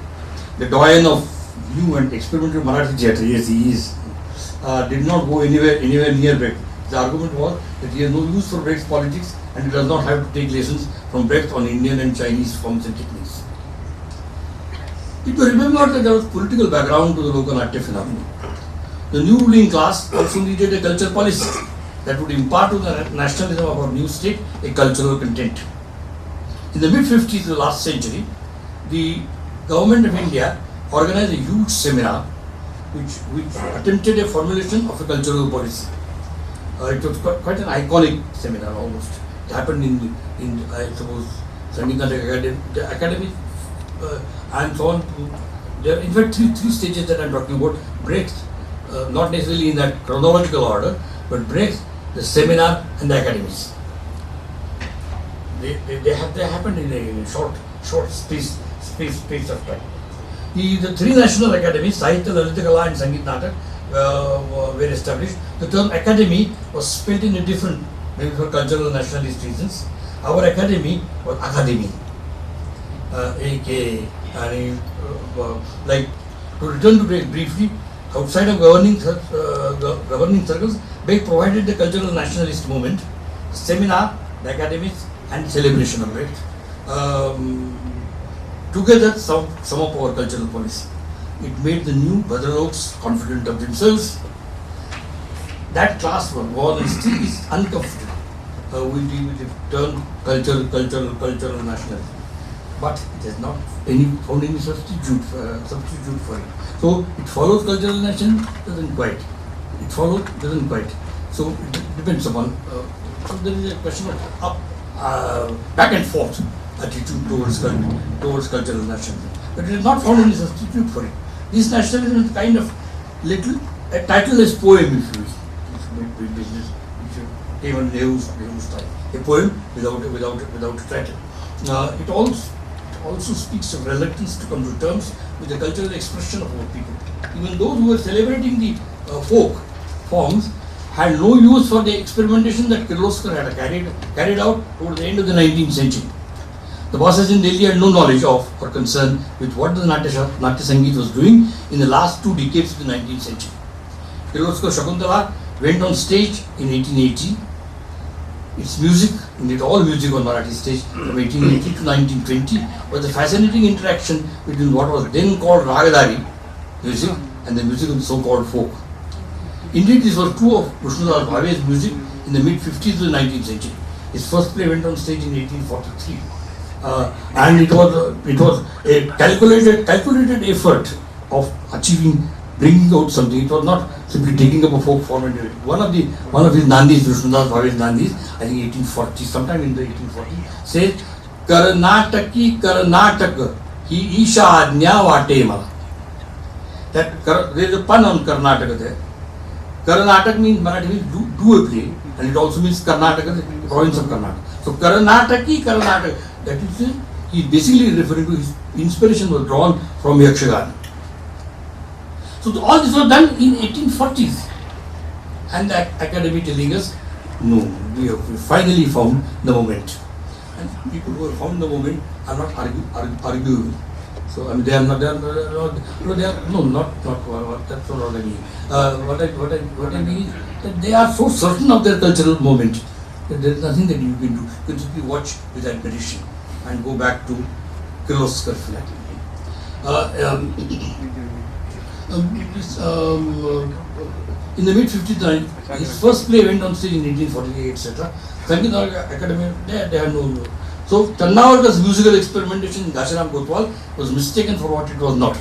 Speaker 2: the doyen of new and experimental Marathi theatre, yes he is, did not go anywhere near Brecht. The argument was that he has no use for Brecht's politics and he does not have to take lessons from Brecht on Indian and Chinese forms and techniques. If you remember that there was political background to the local Natya phenomenon. The new ruling class also needed a culture policy that would impart to the nationalism of our new state a cultural content. In the mid-50s of the last century, the government of India organized a huge seminar which attempted a formulation of a cultural policy. It was quite an iconic seminar almost. It happened in I suppose, Sangeet Academy and so on. There are in fact three stages that I am talking about. Breaks, not necessarily in that chronological order, but breaks, the seminar and the academies. They happened in a short space of time. The three national academies, Sahitya, Lalita Kala and Sangeet Natak, were established. The term academy was spelled in a different, maybe for cultural and nationalist reasons. Our academy was Akademi. Like, to return to Brecht briefly, outside of governing circles, Brecht provided the cultural nationalist movement, seminar, the academies, and celebration of Brecht. Together, some of our cultural policy. It made the new Bhadraloks confident of themselves. That class was and still is uncomfortable with the term cultural nationalism. But it has not found any substitute for it. So it follows cultural nationalism, doesn't quite. It follows, doesn't quite. So it depends upon. So there is a question of back and forth attitude towards cultural nationalism. But it has not found any substitute for it. This nationalism is kind of a titleless poem, if you wish. Business, even Nehru's style. A poem without a title. It also speaks of reluctance to come to terms with the cultural expression of our people. Even those who were celebrating the folk forms had no use for the experimentation that Kirloskar had carried out toward the end of the 19th century. The bosses in Delhi had no knowledge of or concern with what the Natya Sangeet was doing in the last 2 decades of the 19th century. Kirloskar Shakuntala went on stage in 1880. Its music, indeed all music on Marathi stage from 1880 to 1920 was a fascinating interaction between what was then called Ragadari music and the music of the so-called folk. Indeed, this was true of Vishnudas Bhave's music in the mid-50s of the 19th century. His first play went on stage in 1843. And it was a calculated effort of bringing out something. It was not simply taking up a folk form and doing it. One of his Nandis, Vishnudas Bhave's Nandis, I think 1840, sometime in the 1840s, says, Karnataki Karnatak hi Isha Ajna Vate Mala. That there is a pun on Karnataka there. Karnataka means Marathi means do a play, and it also means Karnataka, the province of Karnataka. So Karnataki Karnataka, that is, he is basically referring to his inspiration was drawn from Yakshagana. So all this was done in 1840s, and the academy telling us, no, we have finally found the moment, and people who have found the moment are not arguable. So I mean, they are not. That's not what I mean. What I mean is that they are so certain of their cultural moment that there is nothing that you can do. You can simply watch with admiration and go back to Kirloskar flat. In the mid-50s, his first play went on stage in 1848, etc. Sangeet Academy, they had no. So Chandavarkar's musical experimentation in Gasharam Kotwal was mistaken for what it was not.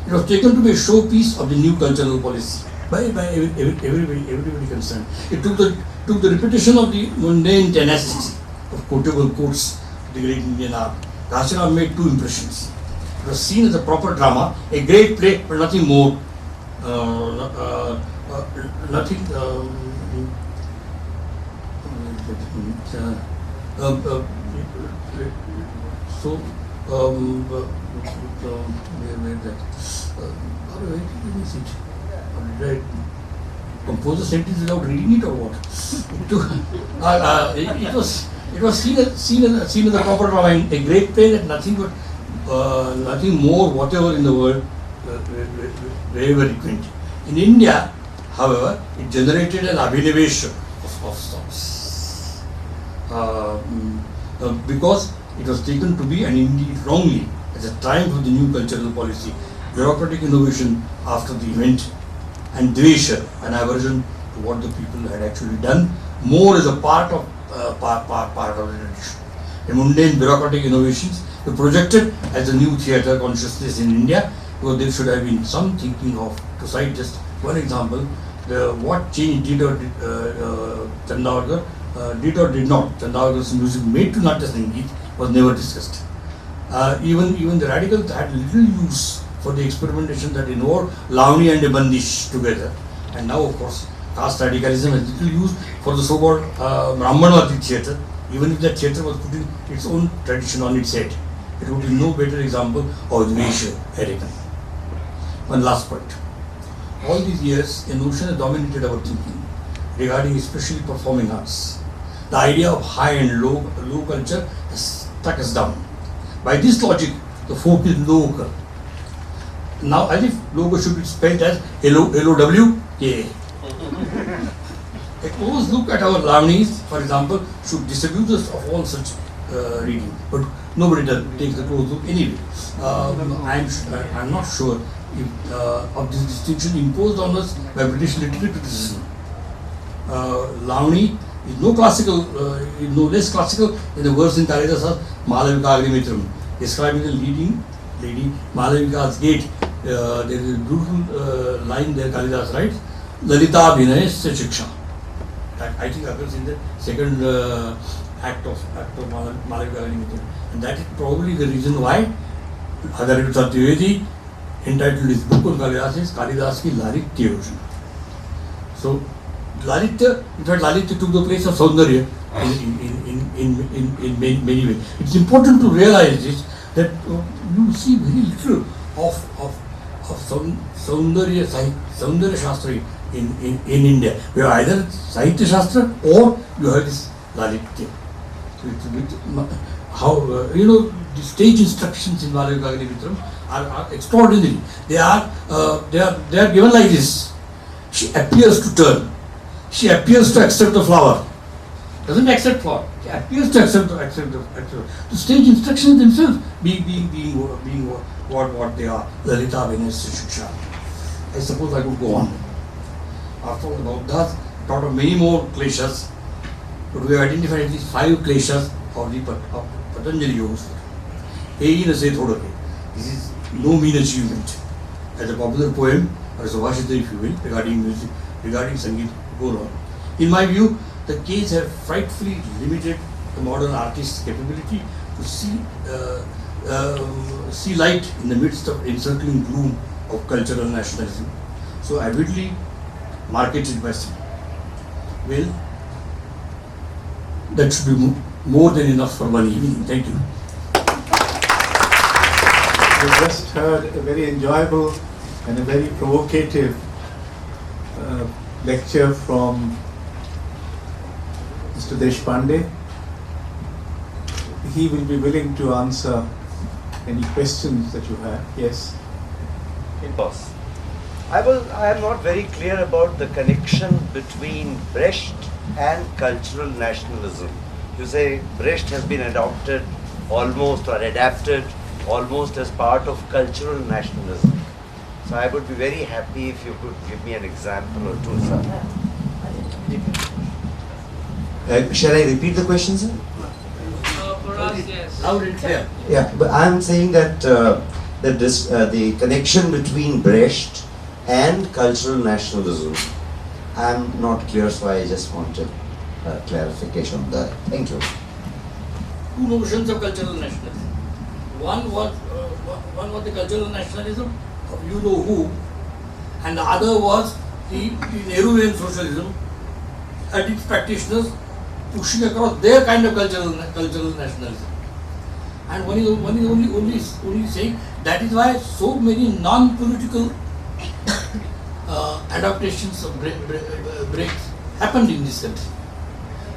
Speaker 2: It was taken to be a showpiece of the new cultural policy by everybody concerned. It took the repetition of the mundane tenacity of quotable quotes of the great Indian art. Gasharam made two impressions. It was seen as a proper drama, a great play, but nothing more. Nothing. So, did I compose a sentence without reading it or what? It was seen as a proper drama, a great play that nothing more, whatever in the world, very frequent. In India, however, it generated an abhinavation of sorts. Because it was taken to be, and indeed wrongly, as a triumph of the new cultural policy, bureaucratic innovation after the event, and dvesha, an aversion to what the people had actually done, more as a part of the tradition. The mundane bureaucratic innovations were projected as a new theatre consciousness in India, because there should have been some thinking of, to cite just one example, what change did or did Chandavarkar did or did not. Chandavarkar's music made to Natya Sangeet was never discussed. Even the radicals had little use for the experimentation that involved Lavani and a Bandish together. And now, of course, caste radicalism has little use for the so-called Brahmanvati theatre, even if that theatre was putting its own tradition on its head. It would be no better example of dvesha arrogance. One last point. All these years, a notion has dominated our thinking regarding especially performing arts. The idea of high and low culture has struck us down. By this logic, the folk is local. Now, as if logo should be spelled as L-O-W-K-A. A close look at our Lavanis, for example, should disabuse us of all such reading. But nobody takes a close look anyway. I'm not sure if, of this distinction imposed on us by British literary criticism. Lavani is no less classical in the verse in Kalidasa's Malavika Agnimitram, describing the leading lady Malavika's gate. There is a beautiful line there Kalidas writes, Lalita Abhinaya Se Shiksha. That I think occurs in the second act of Malavika Agnimitram. And that is probably the reason why Hadarit Satyavedi entitled his book on Kalidas is Kalidas ki Lalitya Yojana. So, Lalitya, in fact, Lalitya took the place of Saundarya in many ways. It's important to realize this, that you see very little of Saundarya Shastra in India. You have either Sahitya Shastra or you have this Lalitya. So it's a bit, how, the stage instructions in Malavika Agnimitram are extraordinary. They are given like this. She appears to turn. She appears to accept the flower. Doesn't accept flower. She appears to accept the stage instructions themselves being what they are. Lalita Abhinaya Se Shiksha. I suppose I could go on. After all, the Bauddhas taught of many more kleshas, but we have identified at least 5 kleshas of the Patanjali Yoga Sutra. This is no mean achievement. As a popular poem, or a subhashita if you will, regarding music, regarding Sangeet, go on. In my view, the case have frightfully limited the modern artist's capability to see light in the midst of encircling gloom of cultural nationalism, so avidly marketed by some. Well, that should be more than enough for one evening. Thank you.
Speaker 1: We just heard a very enjoyable and a very provocative lecture from Mr. Deshpande. He will be willing to answer any questions that you have. Yes?
Speaker 3: Boss, I am not very clear about the connection between Brecht and cultural nationalism. You say Brecht has been adopted almost or adapted almost as part of cultural nationalism. So I would be very happy if you could give me an example or two, sir.
Speaker 4: Shall I repeat the question, sir?
Speaker 2: it loud and clear.
Speaker 3: Yeah, but I'm saying that the connection between Brecht and cultural nationalism, I'm not clear, so I just wanted clarification on that. Thank you.
Speaker 2: Two notions of cultural nationalism. One was the cultural nationalism of you know who, and the other was the Nehruvian socialism and its practitioners pushing across their kind of cultural nationalism. And one is only saying that is why so many non-political adaptations of Brecht happened in this country.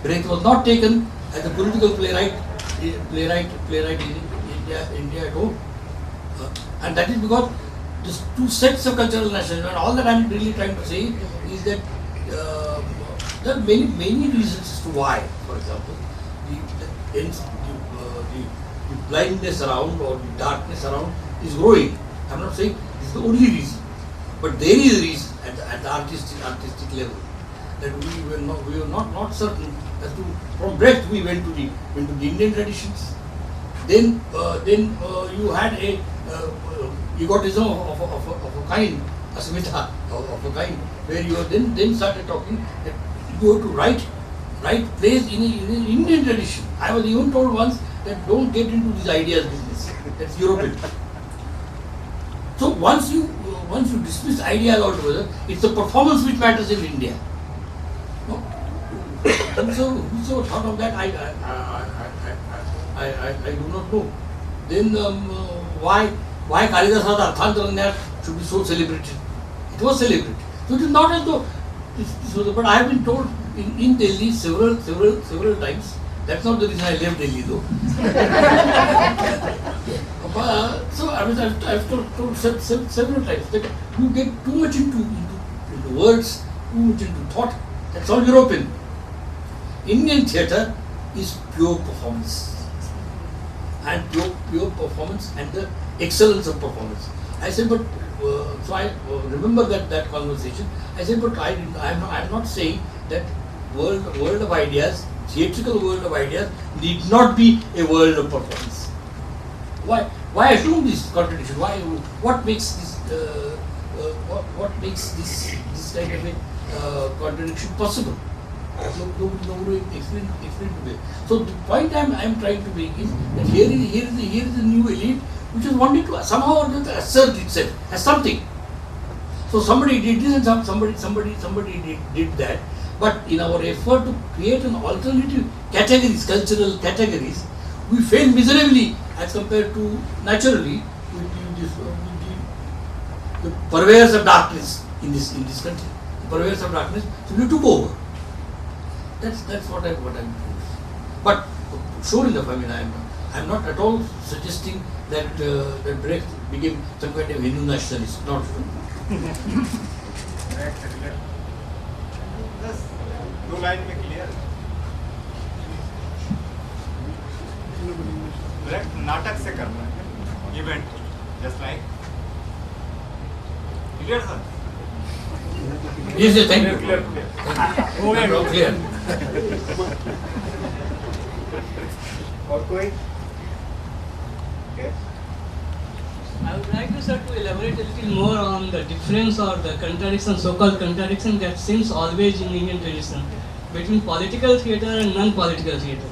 Speaker 2: Brecht was not taken as a political playwright in India at all, and that is because these two sets of cultural nationalism. And all that I am really trying to say is that there are many reasons as to why. For example, the blindness around or the darkness around is growing. I am not saying this is the only reason, but there is a reason at the artistic level that we were not certain as to. From Brecht we went to the Indian traditions. Then you had a egotism of a kind, asmita of a kind, where you then started talking that you have to write plays in an Indian tradition. I was even told once that don't get into these ideas business. That's European. So once you dismiss ideas altogether, it's the performance which matters in India. No? Whoso thought of that, I do not know. Then why Kalidas's Arthantaranya should be so celebrated? It was celebrated. So it is not as though this was. But I have been told in Delhi several times. That's not the reason I left Delhi though. So I've told several times that you get too much into words, too much into thought. That's all European. Indian theatre is pure performance, and pure performance and the excellence of performance. I said, but so I remember that conversation. I said, but I'm not saying that world of ideas, theatrical world of ideas, need not be a world of performance. Why assume this contradiction? What makes this kind of a contradiction possible? Nobody explain to me. So the point I am trying to make is that here is a new elite which is wanting to somehow or other assert itself as something. So somebody did this and somebody did that. But in our effort to create an alternative categories, cultural categories, we fail miserably as compared to naturally with the purveyors of darkness in this country. The purveyors of darkness simply took over. That's what I'm doing. But sure enough, I mean, I'm not at all suggesting that that Brecht became some kind of Hindu nationalist. Not true.
Speaker 4: दो line में clear Brecht नाटक से करता है event just like clear sir
Speaker 2: Yes, thank you.
Speaker 4: Clear. और कोई
Speaker 5: I would like to, sir, to elaborate a little more on the difference or the contradiction, so-called contradiction that seems always in Indian tradition between political theatre and non-political theatre.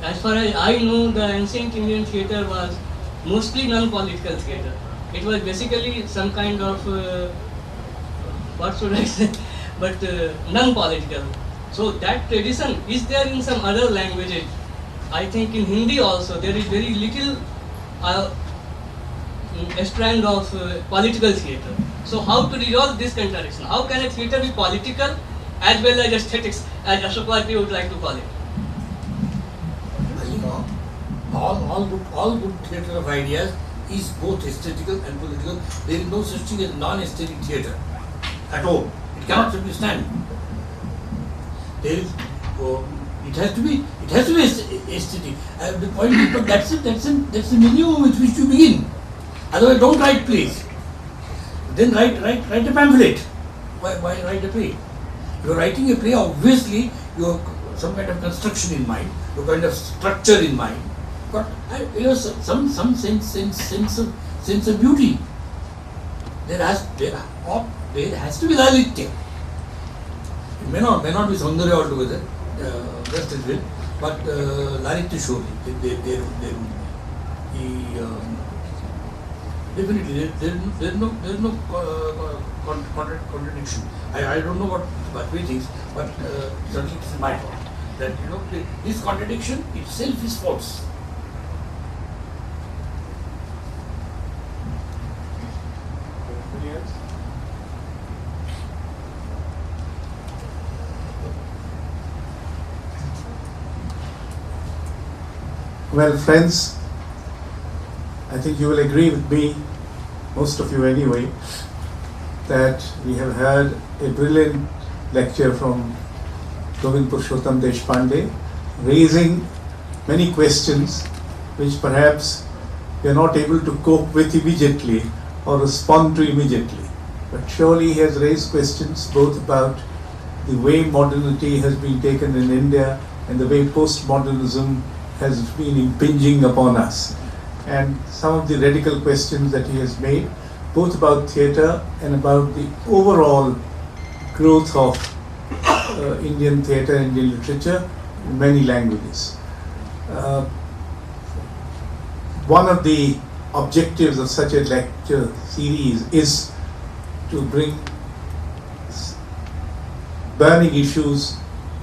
Speaker 5: As far as I know, the ancient Indian theatre was mostly non-political theatre. It was basically some kind of, what should I say, but non-political. So that tradition is there in some other languages. I think in Hindi also there is very little a strand of political theatre. So how to resolve this contradiction? How can a theatre be political as well as aesthetics, as Ashokvati would like to call it?
Speaker 2: I think all good theatre of ideas is both aesthetical and political. There is no such thing as non-aesthetic theatre at all. It cannot simply stand. There is, it has to be aesthetic. The point is, but that's the minimum with which you begin. Otherwise, don't write plays. Then write a pamphlet. Why write a play? If you are writing a play, obviously you have some kind of construction in mind. to kind of structure in mind, but some sense of beauty. There has to be lalithya. It may not be Saundarya altogether, just as well, but lalithya surely there would be. Definitely, there is no contradiction. I don't know what we think, but certainly it's my thought that this contradiction itself is false.
Speaker 1: Anybody else? Well, friends, I think you will agree with me, most of you anyway, that we have heard a brilliant lecture from Govind Purushottam Deshpande, raising many questions which perhaps we are not able to cope with immediately or respond to immediately. But surely he has raised questions both about the way modernity has been taken in India and the way postmodernism has been impinging upon us. And some of the radical questions that he has made, both about theatre and about the overall growth of Indian theatre, Indian literature in many languages. One of the objectives of such a lecture series is to bring burning issues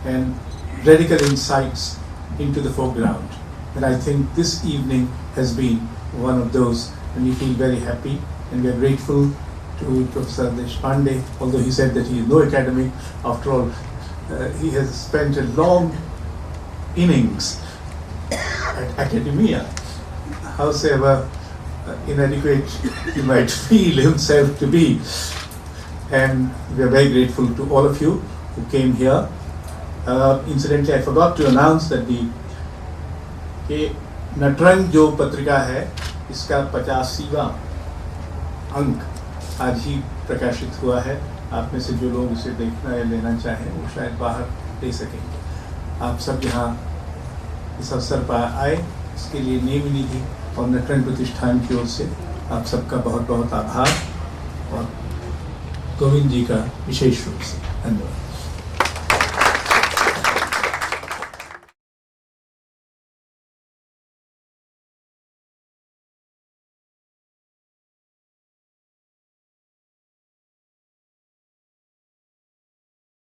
Speaker 1: and radical insights into the foreground. And I think this evening has been one of those, and we feel very happy and we are grateful to Professor Deshpande, although he said that he is no academic. After all, he has spent a long innings at academia, howsoever inadequate he might feel himself to be. And we are very grateful to all of you who came here. Incidentally, I forgot to announce that the Natarang जो पत्रिका है इसका 85वां अंक आज ही प्रकाशित हुआ है. आप में से जो लोग इसे देखना या लेना चाहें वो शायद बाहर ले सकेंगे. आप सब यहाँ इस अवसर पर आए, इसके लिए नियम निधि और नटरंग प्रतिष्ठान की ओर से आप सबका बहुत बहुत आभार और गोविंद जी का विशेष रूप से धन्यवाद.